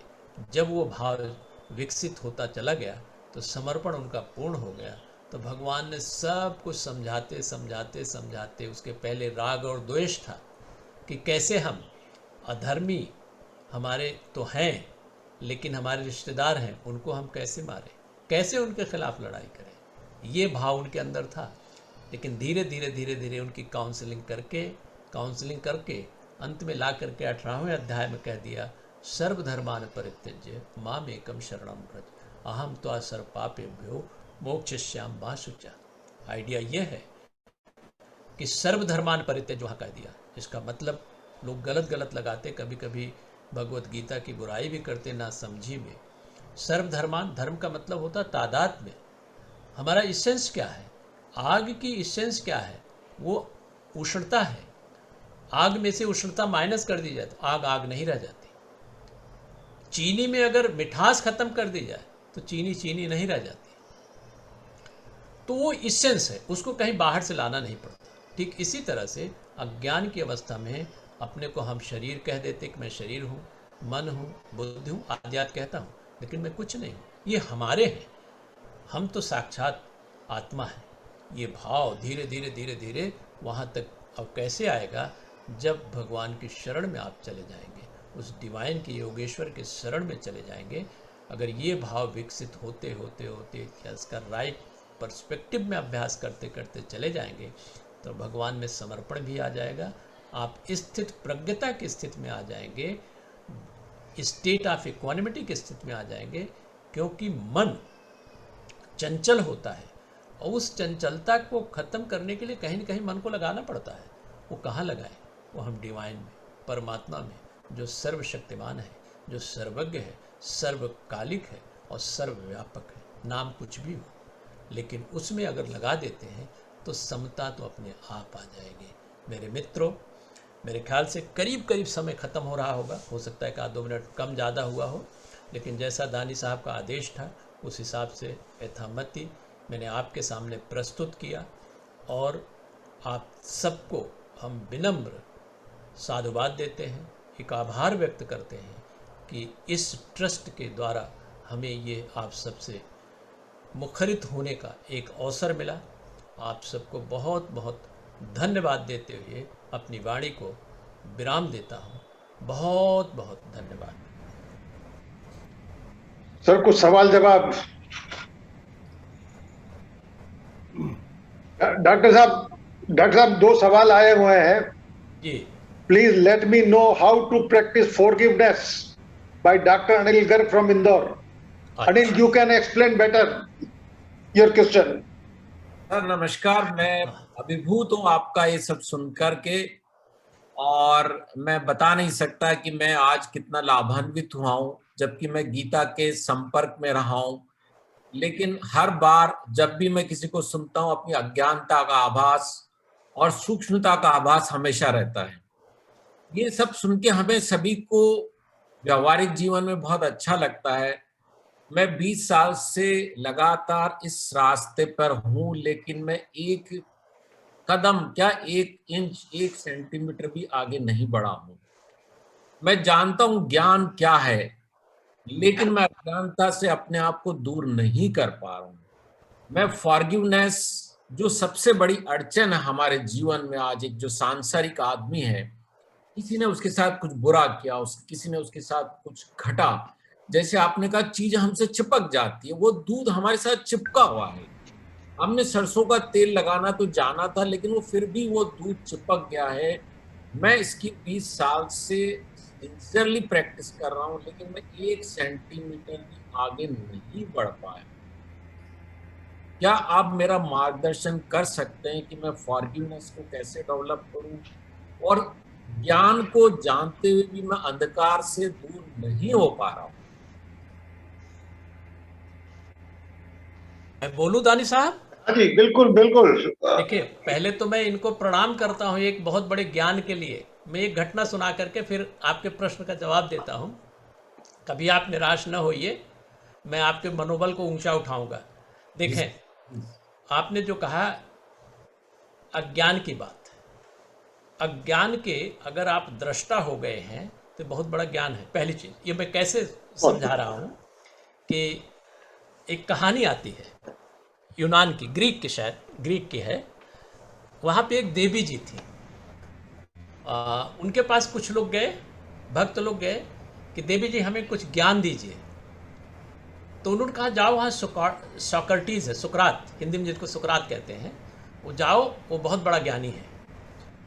जब वो भाव विकसित होता चला गया तो समर्पण उनका पूर्ण हो गया। तो भगवान ने सब कुछ समझाते समझाते समझाते, उसके पहले राग और द्वेष था कि कैसे हम अधर्मी हमारे तो हैं लेकिन हमारे रिश्तेदार हैं, उनको हम कैसे मारें, कैसे उनके खिलाफ लड़ाई करें, ये भाव उनके अंदर था। लेकिन धीरे धीरे धीरे धीरे उनकी काउंसलिंग करके अंत में ला करके 18वें अध्याय में कह दिया, सर्वधर्मान परित्यज्य माम एकम शरणम व्रज अहम त्वा सर्व पापेभ्यो मोक्षयिष्याम मा शुचा। आइडिया ये है कि सर्वधर्मान परित्यज्य वहाँ कह दिया। इसका मतलब लोग गलत लगाते, कभी कभी भगवत गीता की बुराई भी करते ना समझी में। सर्वधर्मान, धर्म का मतलब होता तादाद में। हमारा इसेंस क्या है? आग की इसेंस क्या है? वो उष्णता है। आग में से उष्णता माइनस कर दी जाए तो आग नहीं रह जाती। चीनी में अगर मिठास खत्म कर दी जाए तो चीनी नहीं रह जाती। तो वो इसेंस है, उसको कहीं बाहर से लाना नहीं पड़ता। ठीक इसी तरह से अज्ञान की अवस्था में अपने को हम शरीर कह देते कि मैं शरीर हूँ, मन हूँ, बुद्धि हूँ, आध्यात्म कहता हूँ, लेकिन मैं कुछ नहीं हूँ। ये हमारे हैं, हम तो साक्षात आत्मा है। ये भाव धीरे धीरे धीरे धीरे वहाँ तक अब कैसे आएगा? जब भगवान की शरण में आप चले जाएंगे, उस डिवाइन के योगेश्वर के शरण में चले जाएंगे। अगर ये भाव विकसित होते होते होते या इसका राइट पर्सपेक्टिव में अभ्यास करते करते चले जाएंगे तो भगवान में समर्पण भी आ जाएगा। आप स्थित प्रज्ञता की स्थिति में आ जाएंगे, स्टेट ऑफ इक्वानिमिटी की स्थिति में आ जाएंगे, क्योंकि मन चंचल होता है और उस चंचलता को खत्म करने के लिए कहीं न कहीं मन को लगाना पड़ता है। वो कहाँ लगाए? वो हम डिवाइन में, परमात्मा में, जो सर्वशक्तिमान है, जो सर्वज्ञ है, सर्वकालिक है और सर्वव्यापक है। नाम कुछ भी हो, लेकिन उसमें अगर लगा देते हैं तो समता तो अपने आप आ जाएगी। मेरे मित्रों, मेरे ख्याल से करीब करीब समय ख़त्म हो रहा होगा। हो सकता है कि 2 मिनट कम ज़्यादा हुआ हो, लेकिन जैसा दानी साहब का आदेश था उस हिसाब से यथामति मैंने आपके सामने प्रस्तुत किया। और आप सबको हम विनम्र साधुवाद देते हैं, एक आभार व्यक्त करते हैं कि इस ट्रस्ट के द्वारा हमें ये आप सबसे मुखरित होने का एक अवसर मिला। आप सबको बहुत बहुत धन्यवाद देते हुए अपनी वाणी को विराम देता हूँ। बहुत बहुत धन्यवाद। सर कुछ सवाल जवाब। डॉक्टर साहब 2 सवाल आए हुए हैं जी। Please let me know how to practice forgiveness by doctor Anil Garg from Indore. Anil, you can explain better your question. Sir नमस्कार, मैं अभिभूत हूँ आपका ये सब सुनकर के, और मैं बता नहीं सकता कि मैं आज कितना लाभान्वित हुआ हूँ, जबकि मैं गीता के संपर्क में रहा हूँ। लेकिन हर बार जब भी मैं किसी को सुनता हूँ, अपनी अज्ञानता का आभास और सूक्ष्मता का आभास हमेशा रहता है। ये सब सुन के हमें सभी को व्यवहारिक जीवन में बहुत अच्छा लगता है। मैं 20 साल से लगातार इस रास्ते पर हूँ, लेकिन मैं एक कदम क्या 1 इंच 1 सेंटीमीटर भी आगे नहीं बढ़ा हूं। मैं जानता हूं ज्ञान क्या है, लेकिन मैं अज्ञानता से अपने आप को दूर नहीं कर पा रहा हूं। मैं फॉरगिवनेस, जो सबसे बड़ी अड़चन है हमारे जीवन में आज, एक जो सांसारिक आदमी है, किसी ने उसके साथ कुछ बुरा किया, किसी ने उसके साथ कुछ घटा, जैसे आपने कहा चीज हमसे चिपक जाती है, वो दूध हमारे साथ चिपका हुआ है। हमने सरसों का तेल लगाना तो जाना था, लेकिन वो फिर भी वो दूध चिपक गया है। मैं इसकी 20 साल से सिंसियरली प्रैक्टिस कर रहा हूं, लेकिन मैं 1 सेंटीमीटर भी आगे नहीं बढ़ पाया। क्या आप मेरा मार्गदर्शन कर सकते हैं कि मैं फॉरगिवनेस को कैसे डेवलप करूं, और ज्ञान को जानते हुए भी मैं अंधकार से दूर नहीं हो पा रहा हूं? मैं बोलूं दानी साहब? हाँ जी, बिल्कुल बिल्कुल। देखिए, पहले तो मैं इनको प्रणाम करता हूं एक बहुत बड़े ज्ञान के लिए। मैं एक घटना सुना करके फिर आपके प्रश्न का जवाब देता हूं। कभी आप निराश न होइए, मैं आपके मनोबल को ऊंचा उठाऊंगा। देखें, आपने जो कहा अज्ञान की बात, अज्ञान के अगर आप दृष्टा हो गए हैं तो बहुत बड़ा ज्ञान है। पहली चीज ये मैं कैसे समझा रहा हूं कि एक कहानी आती है यूनान की, ग्रीक की, शायद ग्रीक की है। वहाँ पे एक देवी जी थी। उनके पास कुछ लोग गए, भक्त लोग गए कि देवी जी हमें कुछ ज्ञान दीजिए। तो उन्होंने कहा जाओ, वहाँ सोक्रेटिस है, सुकरात, हिंदी में जिसको सुकरात कहते हैं, वो जाओ, वो बहुत बड़ा ज्ञानी है।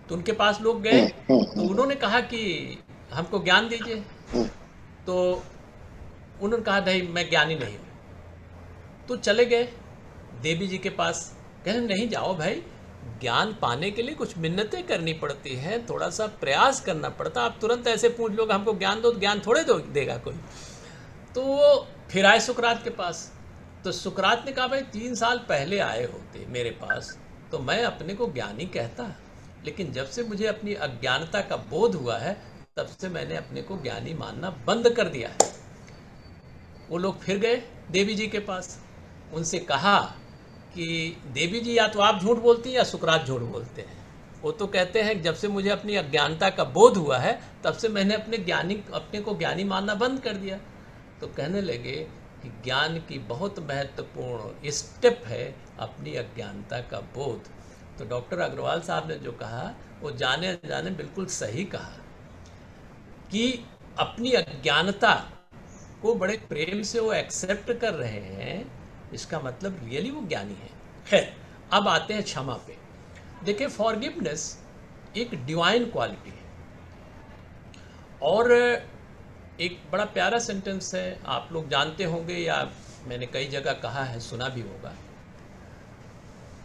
तो उनके पास लोग गए, तो उन्होंने कहा कि हमको ज्ञान दीजिए। तो उन्होंने कहा नहीं, मैं ज्ञानी नहीं हूँ। तो चले गए देवी जी के पास, कहे नहीं जाओ भाई, ज्ञान पाने के लिए कुछ मिन्नतें करनी पड़ती हैं, थोड़ा सा प्रयास करना पड़ता। आप तुरंत ऐसे पूछ लोगे हमको ज्ञान दो, ज्ञान थोड़े देगा कोई। तो वो फिर आए सुकरात के पास। तो सुकरात ने कहा भाई 3 साल पहले आए होते मेरे पास तो मैं अपने को ज्ञानी कहता, लेकिन जब से मुझे अपनी अज्ञानता का बोध हुआ है तब से मैंने अपने को ज्ञानी मानना बंद कर दिया है। वो लोग फिर गए देवी जी के पास, उनसे कहा कि देवी जी या तो आप झूठ बोलती हैं या सुकरात झूठ बोलते हैं। वो तो कहते हैं जब से मुझे अपनी अज्ञानता का बोध हुआ है तब से मैंने अपने को ज्ञानी मानना बंद कर दिया। तो कहने लगे कि ज्ञान की बहुत महत्वपूर्ण स्टेप है अपनी अज्ञानता का बोध। तो डॉक्टर अग्रवाल साहब ने जो कहा वो जाने जाने बिल्कुल सही कहा कि अपनी अज्ञानता को बड़े प्रेम से वो एक्सेप्ट कर रहे हैं, इसका मतलब रियली वो ज्ञानी है। खैर, अब आते हैं क्षमा पे। देखिए, फॉरगिवनेस एक डिवाइन क्वालिटी है और एक बड़ा प्यारा सेंटेंस है, आप लोग जानते होंगे या मैंने कई जगह कहा है, सुना भी होगा।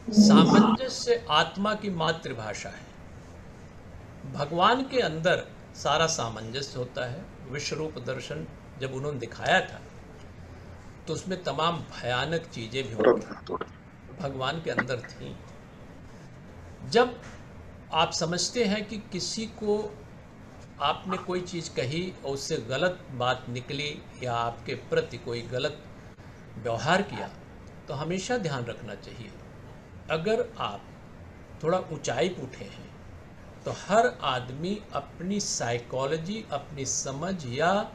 सामंजस्य आत्मा की मातृभाषा है। भगवान के अंदर सारा सामंजस्य होता है। विश्व रूप दर्शन जब उन्होंने दिखाया था तो उसमें तमाम भयानक चीजें भी होंगी, भगवान के अंदर थी। जब आप समझते हैं कि किसी को आपने कोई चीज़ कही और उससे गलत बात निकली या आपके प्रति कोई गलत व्यवहार किया, तो हमेशा ध्यान रखना चाहिए, अगर आप थोड़ा ऊंचाई पर उठे हैं तो हर आदमी अपनी साइकोलॉजी, अपनी समझ, या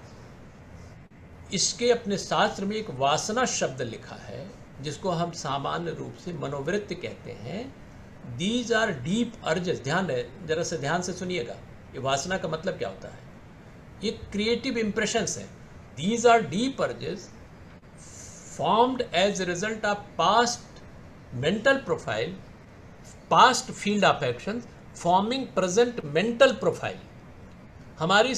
इसके अपने शास्त्र में एक वासना शब्द लिखा है जिसको हम सामान्य रूप से मनोवृत्ति कहते हैं। These are deep urges. ध्यान है, जरा से ध्यान से सुनिएगा, ये वासना का मतलब क्या होता है। ये क्रिएटिव इंप्रेशंस है। These are deep urges formed as a result of past mental profile, past field of action forming present mental profile. हमारी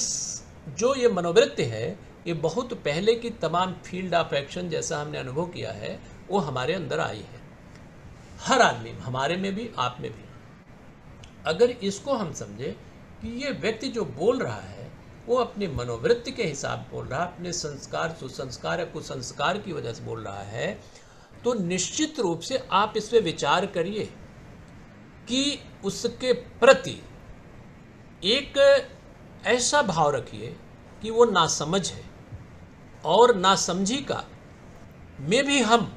जो ये मनोवृत्ति है, ये बहुत पहले की तमाम फील्ड ऑफ एक्शन जैसा हमने अनुभव किया है वो हमारे अंदर आई है। हर आदमी, हमारे में भी, आप में भी। अगर इसको हम समझे कि ये व्यक्ति जो बोल रहा है वो अपनी मनोवृत्ति के हिसाब बोल रहा है, अपने संस्कार, सुसंस्कार या कुसंस्कार की वजह से बोल रहा है, तो निश्चित रूप से आप इस पर विचार करिए कि उसके प्रति एक ऐसा भाव रखिए कि वो नासमझ है। और नासमझी का में भी हम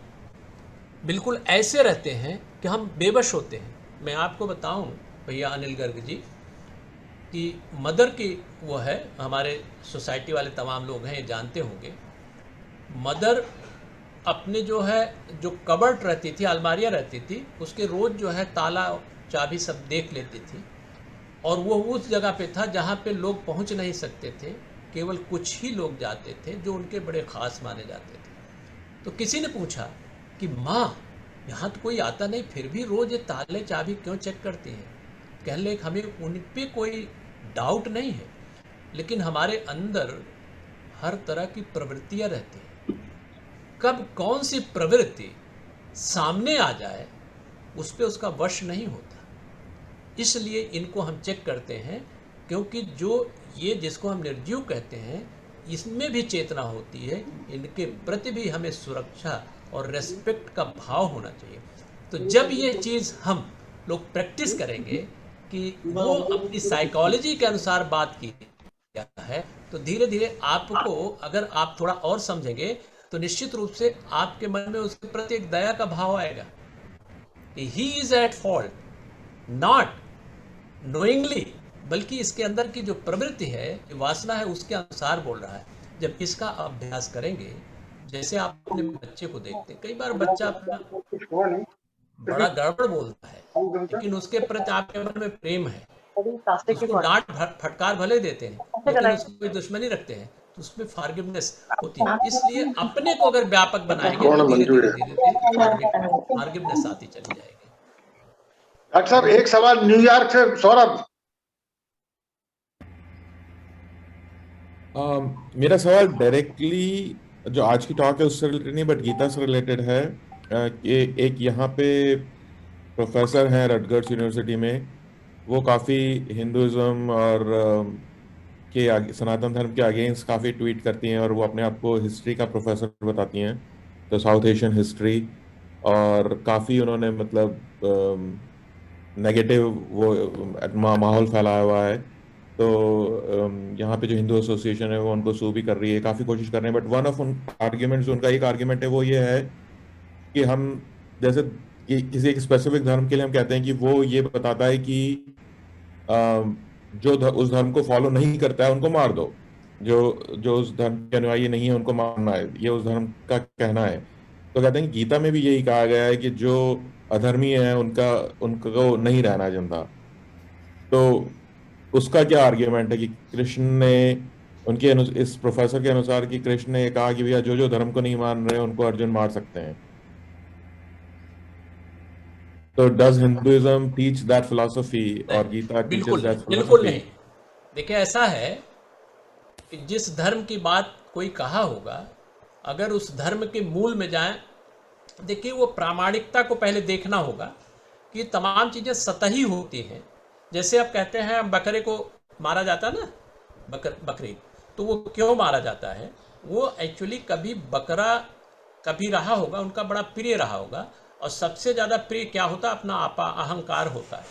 बिल्कुल ऐसे रहते हैं कि हम बेबस होते हैं, मैं आपको बताऊं भैया अनिल गर्ग जी कि मदर की वो है, हमारे सोसाइटी वाले तमाम लोग हैं ये जानते होंगे, मदर अपने जो है जो कबर्ड रहती थी, अलमारियाँ रहती थी, उसके रोज़ जो है ताला चाबी सब देख लेती थी, और वो उस जगह पे था जहाँ पे लोग पहुँच नहीं सकते थे, केवल कुछ ही लोग जाते थे जो उनके बड़े ख़ास माने जाते थे। तो किसी ने पूछा कि माँ यहाँ तो कोई आता नहीं, फिर भी रोज़ ये ताले चाबी क्यों चेक करती हैं? कहने लगे हमें उन पे कोई डाउट नहीं है, लेकिन हमारे अंदर हर तरह की प्रवृत्तियाँ रहती हैं। कब कौन सी प्रवृत्ति सामने आ जाए उस पे उसका वश नहीं होता, इसलिए इनको हम चेक करते हैं, क्योंकि जो ये जिसको हम निर्जीव कहते हैं इसमें भी चेतना होती है, इनके प्रति भी हमें सुरक्षा और रेस्पेक्ट का भाव होना चाहिए। तो जब ये चीज़ हम लोग प्रैक्टिस करेंगे कि वो अपनी साइकोलॉजी के अनुसार बात की है, तो धीरे धीरे आपको अगर आप थोड़ा और समझेंगे तो निश्चित रूप से आपके मन में उसके प्रति एक दया का भाव आएगा कि he is at fault, not knowingly, बल्कि इसके अंदर की जो प्रवृत्ति है, वासना है, उसके अनुसार बोल रहा है। जब इसका अभ्यास करेंगे, जैसे आप अपने बच्चे को देखते हैं, कई बार बच्चा अपना बड़ा गड़बड़ बोलता है, लेकिन उसके प्रति आपके मन में प्रेम है, उसको डांट फटकार भले देते हैं लेकिन उसकी कोई दुश्मनी रखते हैं, तो उसमें फॉरगिवनेस होती है। इसलिए अपने को अगर व्यापक बनाएंगे तो धीरे धीरे फॉरगिवनेस आती चली जाएगी। डॉक्टर साहब एक सवाल न्यूयॉर्क से सौरभ। मेरा सवाल डायरेक्टली जो आज की टॉक है उससे रिलेटेड नहीं, बट गीता से रिलेटेड है। एक यहाँ पे प्रोफेसर हैं रटगर्स यूनिवर्सिटी में, वो काफ़ी हिंदुज़म और सनातन धर्म के अगेंस्ट काफ़ी ट्वीट करती हैं, और वो अपने आप को हिस्ट्री का प्रोफेसर बताती हैं, तो साउथ एशियन हिस्ट्री, और काफ़ी उन्होंने मतलब नेगेटिव वो माहौल फैलाया हुआ है। तो यहाँ पे जो हिंदू एसोसिएशन है वो उनको सू भी कर रही है, काफ़ी कोशिश कर रहे हैं, बट वन ऑफ उन आर्ग्यूमेंट्स, उनका एक आर्ग्यूमेंट है वो ये है कि हम जैसे कि किसी एक स्पेसिफिक धर्म के लिए हम कहते हैं कि वो ये बताता है कि जो उस धर्म को फॉलो नहीं करता है उनको मार दो, जो उस धर्म के अनुयायी नहीं है उनको मारना है, ये उस धर्म का कहना है। तो कहते हैं कि गीता में भी यही कहा गया है कि जो अधर्मी है उनको नहीं रहना जिंदा। तो उसका क्या आर्ग्यूमेंट है कि कृष्ण ने उनके इस प्रोफेसर के अनुसार कि कृष्ण ने कहा कि भैया जो धर्म को नहीं मान रहे उनको अर्जुन मार सकते हैं, तो does Hinduism teach that philosophy और गीता टीचेस दैट फिलॉसफी? बिल्कुल नहीं। देखिए ऐसा है कि जिस धर्म की बात कोई कहा होगा, अगर उस धर्म के मूल में जाएं, देखिए वो प्रामाणिकता को पहले देखना होगा कि तमाम चीज़ें सतही होती हैं। जैसे आप कहते हैं बकरे को मारा जाता है ना, बकरी, तो वो क्यों मारा जाता है? वो एक्चुअली कभी बकरा कभी रहा होगा, उनका बड़ा प्रिय रहा होगा, और सबसे ज़्यादा प्रिय क्या होता है? अपना आपा, अहंकार होता है।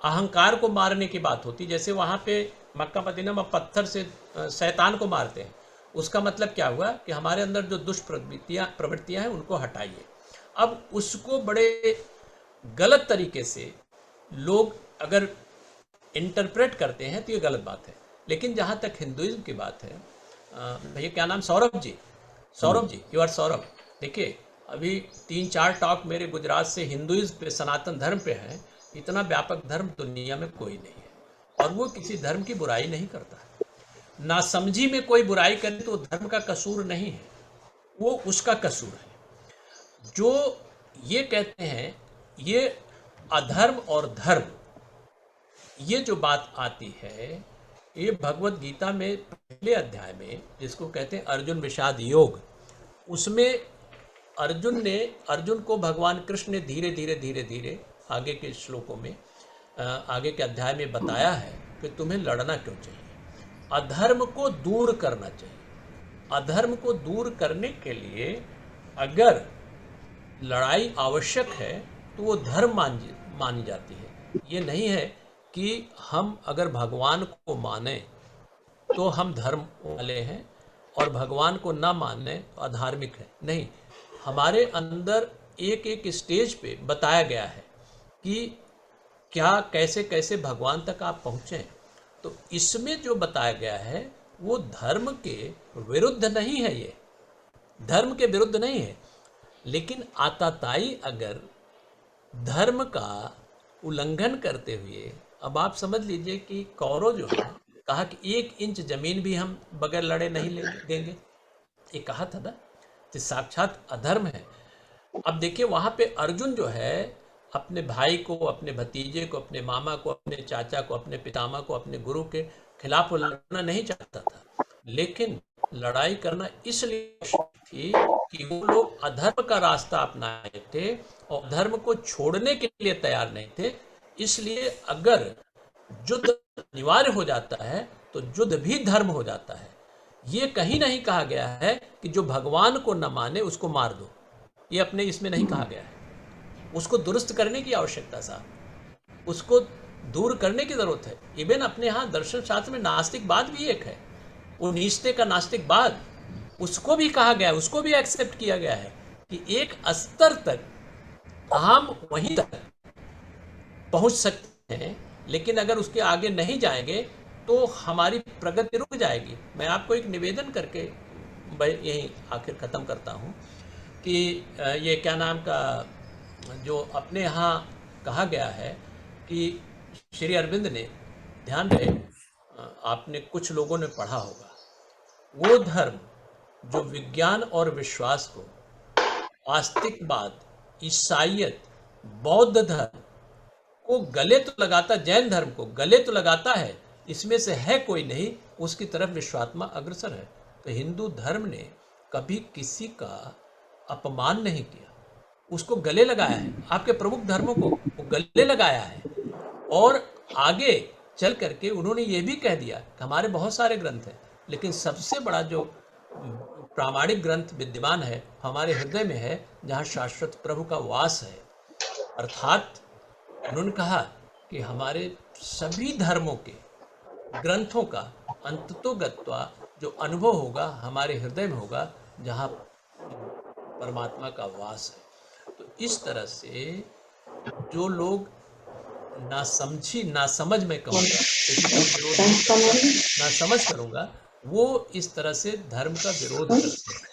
अहंकार को मारने की बात होती, जैसे वहाँ पे मक्का मदीना में पत्थर से शैतान को मारते हैं, उसका मतलब क्या हुआ कि हमारे अंदर जो दुष्प्रवृत्तियाँ हैं उनको हटाइए। अब उसको बड़े गलत तरीके से लोग अगर इंटरप्रेट करते हैं तो ये गलत बात है। लेकिन जहाँ तक हिंदुइज्म की बात है, भैया क्या नाम? Saurabh ji, you are Saurabh. देखिए अभी 3-4 टॉक मेरे गुजरात से हिंदुइज्म पे, सनातन धर्म पे है। इतना व्यापक धर्म दुनिया में कोई नहीं है, और वो किसी धर्म की बुराई नहीं करता है। नासमझी में कोई बुराई करे तो धर्म का कसूर नहीं है, वो उसका कसूर है। जो ये कहते हैं ये अधर्म और धर्म, ये जो बात आती है, ये भगवत गीता में पहले अध्याय में जिसको कहते हैं अर्जुन विषाद योग, उसमें अर्जुन को भगवान कृष्ण ने धीरे धीरे आगे के श्लोकों में, आगे के अध्याय में बताया है कि तुम्हें लड़ना क्यों चाहिए, अधर्म को दूर करना चाहिए। अधर्म को दूर करने के लिए अगर लड़ाई आवश्यक है तो वो धर्म मानी जाती है। ये नहीं है कि हम अगर भगवान को माने तो हम धर्म वाले हैं और भगवान को ना माने तो अधार्मिक है। नहीं, हमारे अंदर एक एक स्टेज पे बताया गया है कि क्या कैसे कैसे भगवान तक आप पहुँचें। तो इसमें जो बताया गया है वो धर्म के विरुद्ध नहीं है, ये धर्म के विरुद्ध नहीं है, लेकिन आताताई अगर धर्म का उल्लंघन करते हुए, अब आप समझ लीजिए कि कौरव जो है कहा कि 1 इंच जमीन भी हम बगैर लड़े नहीं देंगे, ये कहा था ना, तो साक्षात अधर्म है। अब देखिए वहाँ पे अर्जुन जो है अपने भाई को, अपने भतीजे को, अपने मामा को, अपने चाचा को, अपने पितामह को, अपने गुरु के खिलाफ लड़ना नहीं चाहता था, लेकिन लड़ाई करना इसलिए थी कि वो लोग अधर्म का रास्ता अपनाए थे और धर्म को छोड़ने के लिए तैयार नहीं थे। इसलिए अगर युद्ध अनिवार्य हो जाता है तो युद्ध भी धर्म हो जाता है। ये कहीं नहीं कहा गया है कि जो भगवान को न माने उसको मार दो, ये अपने इसमें नहीं कहा गया है। उसको दुरुस्त करने की आवश्यकता साहब, उसको दूर करने की जरूरत है। इवन अपने यहाँ दर्शन शास्त्र में नास्तिकवाद भी एक है, वो नीचते का नास्तिकवाद, उसको भी कहा गया है, उसको भी एक्सेप्ट किया गया है कि एक स्तर तक हम वहीं तक पहुंच सकते हैं, लेकिन अगर उसके आगे नहीं जाएंगे तो हमारी प्रगति रुक जाएगी। मैं आपको एक निवेदन करके यही आखिर ख़त्म करता हूँ कि ये क्या नाम का जो अपने यहाँ कहा गया है कि श्री अरविंद ने, ध्यान रहे आपने कुछ लोगों ने पढ़ा होगा, वो धर्म जो विज्ञान और विश्वास को, आस्तिकवाद, ईसाइयत, बौद्ध धर्म को गले तो लगाता, जैन धर्म को गले तो लगाता है, इसमें से है कोई नहीं, उसकी तरफ विश्वात्मा अग्रसर है। तो हिंदू धर्म ने कभी किसी का अपमान नहीं किया, उसको गले लगाया है, आपके प्रमुख धर्मों को वो गले लगाया है। और आगे चल करके उन्होंने ये भी कह दिया कि हमारे बहुत सारे ग्रंथ हैं, लेकिन सबसे बड़ा जो प्रामाणिक ग्रंथ विद्यमान है हमारे हृदय में है, जहाँ शाश्वत प्रभु का वास है। अर्थात उन्होंने कहा कि हमारे सभी धर्मों के ग्रंथों का अंततोगत्वा जो अनुभव होगा हमारे हृदय में होगा, जहाँ परमात्मा का वास है। तो इस तरह से जो लोग ना समझ में कहूँगा, ना समझ करूँगा, वो इस तरह से धर्म का विरोध करते हैं।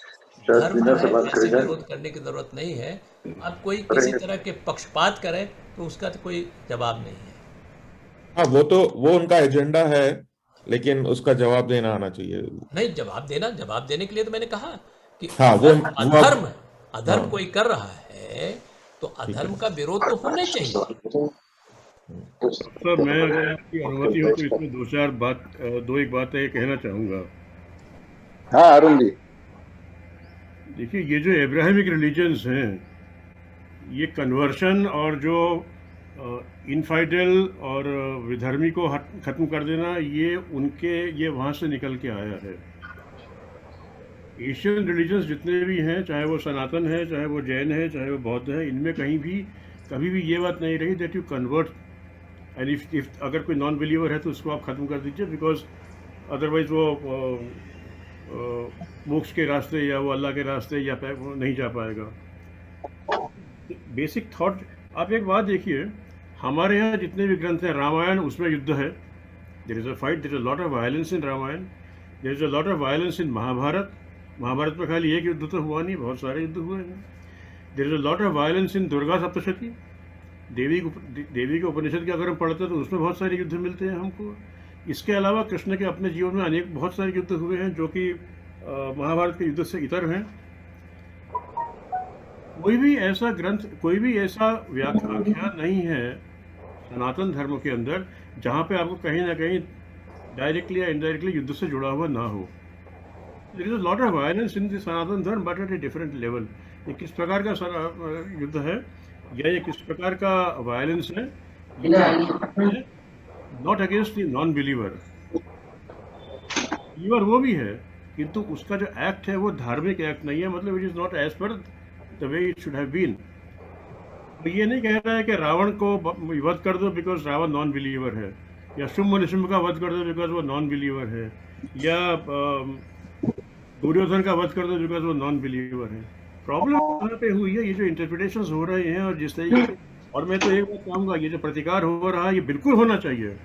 धर्म है, ऐसे विरोध करने की जरूरत नहीं है। अब कोई किसी तरह के पक्षपात करे तो उसका तो कोई जवाब नहीं है। हाँ, वो उनका एजेंडा है, लेकिन उसका जवाब देना आना चाहिए। नहीं, जवाब देने के लिए तो मैंने कहा कि हाँ, अधर्म कोई कर रहा है तो अधर्म का विरोध तो होना चाहिए। सर, मैं अगर आपकी अनुमति हो तो इसमें दो एक बातें कहना चाहूँगा। हाँ अरुण जी, देखिए, ये जो एब्राहमिक रिलीजन्स हैं, ये कन्वर्शन और जो इनफाइडल और विधर्मी को ख़त्म कर देना, ये वहाँ से निकल के आया है। एशियन रिलीजन्स जितने भी हैं, चाहे वो सनातन है, चाहे वो जैन है, चाहे वो बौद्ध है, इनमें कभी भी ये बात नहीं रही that you convert, and if अगर कोई नॉन बिलीवर है तो उसको आप ख़त्म कर दीजिए, बिकॉज अदरवाइज वो मोक्ष के रास्ते या वो अल्लाह के रास्ते या नहीं जा पाएगा। बेसिक थॉट, आप एक बात देखिए, हमारे यहाँ जितने भी ग्रंथ हैं, रामायण, उसमें युद्ध है, there is a fight, there is a lot of violence in Ramayana, there is a lot of violence in Mahabharata में खाली एक युद्ध तो हुआ नहीं, बहुत सारे युद्ध हुए हैं। There is a lot of violence in Durga Saptashati, देवी के उपनिषद के अगर हम पढ़ते हैं तो उसमें बहुत सारे युद्ध मिलते हैं हमको। इसके अलावा कृष्ण के अपने जीवन में बहुत सारे युद्ध हुए हैं जो कि महाभारत के युद्ध से इतर हैं। कोई भी ऐसा ग्रंथ, कोई भी ऐसा व्याख्या नहीं है सनातन धर्म के अंदर जहाँ पे आपको कहीं ना कहीं डायरेक्टली या इनडायरेक्टली युद्ध से जुड़ा हुआ ना हो। There is a lot of violence in the Sanatan Dharma, but at a different level. ये किस प्रकार का युद्ध है या ये किस प्रकार का वायलेंस है, not against the non believer. Believer वो भी है, किंतु उसका जो एक्ट है वो धार्मिक एक्ट नहीं है, मतलब it is not as per the way it should have been. तो ये नहीं कह रहा है कि रावण को वध कर दो बिकॉज रावण नॉन बिलीवर है, या शुंभ निशुंभ का वध कर दो बिकॉज वो नॉन बिलीवर है, या दुर्योधन का वध कर दो बिकॉज वो नॉन बिलीवर है। प्रॉब्लम यहाँ पे हुई है ये जो इंटरप्रिटेशंस हो रहे हैं और जिस तरीके से और मैं तो एक बात कहूँगा, ये जो प्रतिकार हो रहा है ये बिल्कुल होना चाहिए,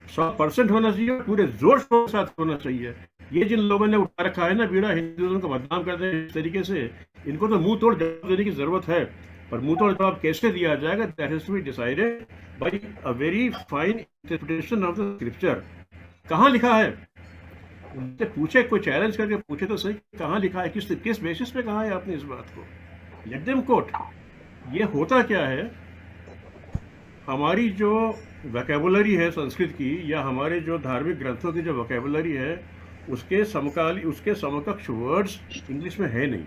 100% होना चाहिए, पूरे जोर शोर के साथ होना चाहिए। ये जिन लोगों ने उठा रखा है ना बीड़ा, हिंदुओं को बदनाम करते हैं इस तरीके से, इनको तो मुंह तोड़ जवाब देने की जरूरत है। पर मुंह तोड़ जवाब कैसे दिया जाएगा, that has to be decided by a very fine interpretation of the scripture. कहाँ लिखा है, उनसे पूछे, कोई चैलेंज करके पूछे तो सही, कहाँ लिखा है, किस बेसिस पे कहा है आपने इस बात को, लेट देम कोट। ये होता क्या है, हमारी जो वोकैबुलरी है संस्कृत की, या हमारे जो धार्मिक ग्रंथों की जो वोकैबुलरी है, उसके समकक्ष वर्ड्स इंग्लिश में है नहीं।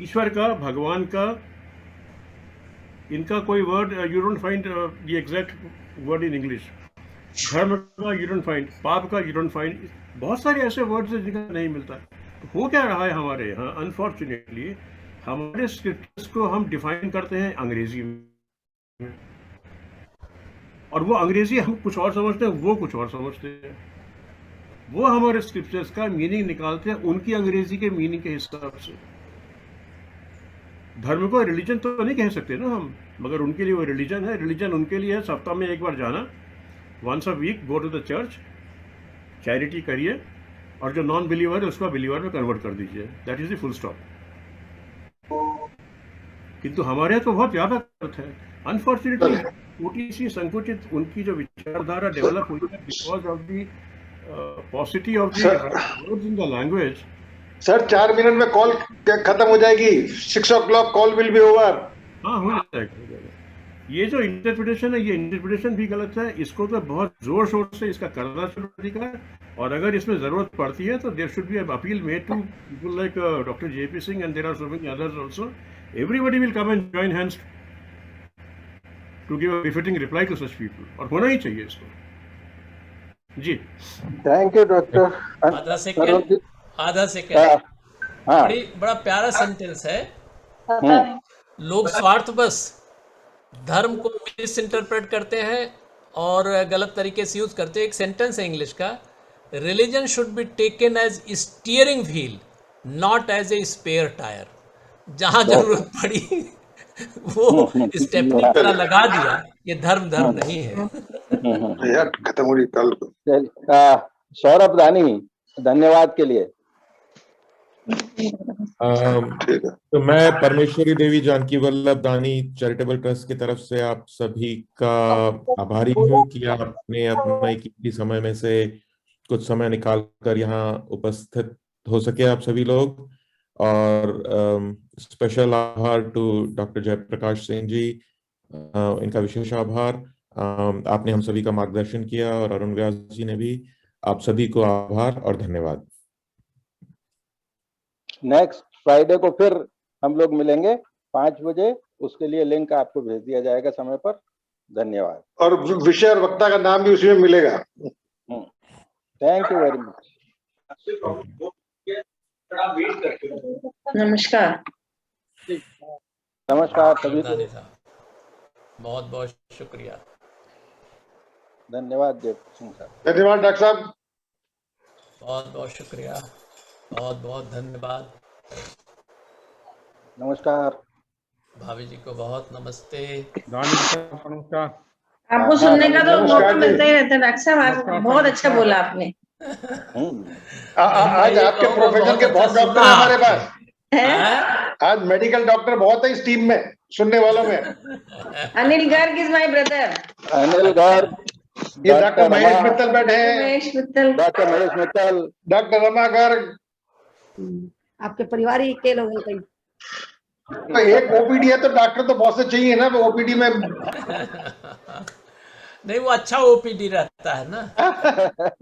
ईश्वर का, भगवान का, इनका कोई word you don't find the exact word in English. धर्म का यू डोंट फाइंड, पाप का यू डोंट फाइंड, बहुत सारे ऐसे वर्ड्स हैं जिनका नहीं मिलता। तो हो क्या रहा है हमारे यहाँ, अनफॉर्चुनेटली हमारे स्क्रिप्चर्स को हम डिफाइन करते हैं अंग्रेजी में, और वो अंग्रेजी हम कुछ और समझते हैं, वो कुछ और समझते हैं। वो हमारे स्क्रिप्चर्स का मीनिंग निकालते हैं उनकी अंग्रेजी के मीनिंग के हिसाब से। धर्म को रिलीजन तो नहीं कह सकते ना हम, मगर उनके लिए वो रिलीजन है। रिलीजन उनके लिए है सप्ताह में एक बार जाना, once a week go to the church, charity करिए, और जो नॉन बिलीवर है उसको बिलीवर में कन्वर्ट कर दीजिए, that is the full stop. किंतु हमारे यहाँ तो बहुत व्यापक अर्थ है। अनफॉर्चुनेटली छोटी सी संकुचित उनकी जो विचारधारा डेवलप हुई है because of the पॉसिटी of the words in the language. Sir 4 minute में कॉल खत्म हो जाएगी, 6 o'clock call will be over. हाँ, हो जाएगा। ये जो इंटरप्रिटेशन है, ये इंटरप्रिटेशन भी गलत है, इसको तो बहुत जोर शोर से इसका करना चाहिए अधिकार, और अगर इसमें जरूरत पड़ती है तो there should be an appeal made to people like doctor JP Singh, and there are so many others also. Everybody will come and join hands to give a befitting reply to such people, और होना ही चाहिए इसको। जी, thank you doctor. आधा second बड़ा प्यारा sentence है। लोग स्वार्थ बस धर्म को मिस इंटरप्रेट करते हैं और गलत तरीके से यूज करते हैं। एक सेंटेंस है इंग्लिश का, religion should be taken as steering wheel not as a spare tyre. जहां जरूरत पड़ी वो स्टेपनी तरह लगा दिया, ये धर्म नहीं है। यार खत्म हो रही कल को। सौरभ दानी, धन्यवाद के लिए। तो मैं परमेश्वरी देवी जानकी वल्लभ दानी चैरिटेबल ट्रस्ट की तरफ से आप सभी का आभारी हूँ कि आपने अपना कीमती समय में से कुछ समय निकाल कर यहाँ उपस्थित हो सके आप सभी लोग। और स्पेशल आभार टू डॉक्टर जयप्रकाश सिंह जी, इनका विशेष आभार। आपने हम सभी का मार्गदर्शन किया, और अरुण व्यास जी ने भी। आप सभी को आभार और धन्यवाद। नेक्स्ट फ्राइडे को फिर हम लोग मिलेंगे 5 बजे, उसके लिए लिंक आपको भेज दिया जाएगा समय पर। धन्यवाद। और विषय और वक्ता का नाम भी उसमें मिलेगा। Thank you very much. नमस्कार। नमस्कार सभी को। बहुत बहुत शुक्रिया। धन्यवाद जय सिंह साहब। धन्यवाद डॉक्टर साहब। बहुत बहुत शुक्रिया, बहुत बहुत धन्यवाद। नमस्कार भाभी जी को बहुत नमस्ते। नमस्कार। आपको सुनने का तो मौका मिलता ही रहता है डॉक्टर साहब, बहुत अच्छा बोला आपने। आज आपके प्रोफेशन के बहुत डॉक्टर हैं हमारे पास। आज मेडिकल डॉक्टर बहुत है इस टीम में, सुनने वालों में। Anil Garg is my brother. Anil Garg, ये डॉक्टर महेश मित्तल बैठे हैं। Mahesh Mittal, doctor Mahesh Mittal, doctor Rama Garg. आपके परिवार ही के लोग हैं कई। तो एक ओपीडी है तो डॉक्टर तो बहुत से चाहिए ना ओपीडी में। नहीं, वो अच्छा ओपीडी रहता है ना।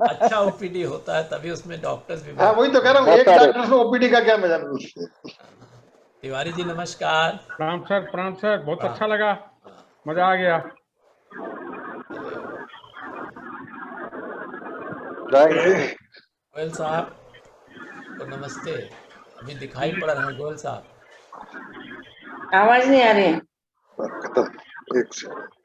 अच्छा ओपीडी होता है तभी उसमें डॉक्टर्स भी। हाँ वही तो कह रहा हूँ, एक डॉक्टर से ओपीडी का क्या मजा। तिवारी जी नमस्कार। प्रणाम सर, बहुत अच्छा लगा, मजा आ गया। गोयल साहब तो नमस्ते। अभी दिखाई पड़ रहे हैं गोयल साहब। आवाज नहीं आ रही है। खत्म, एक सेकंड।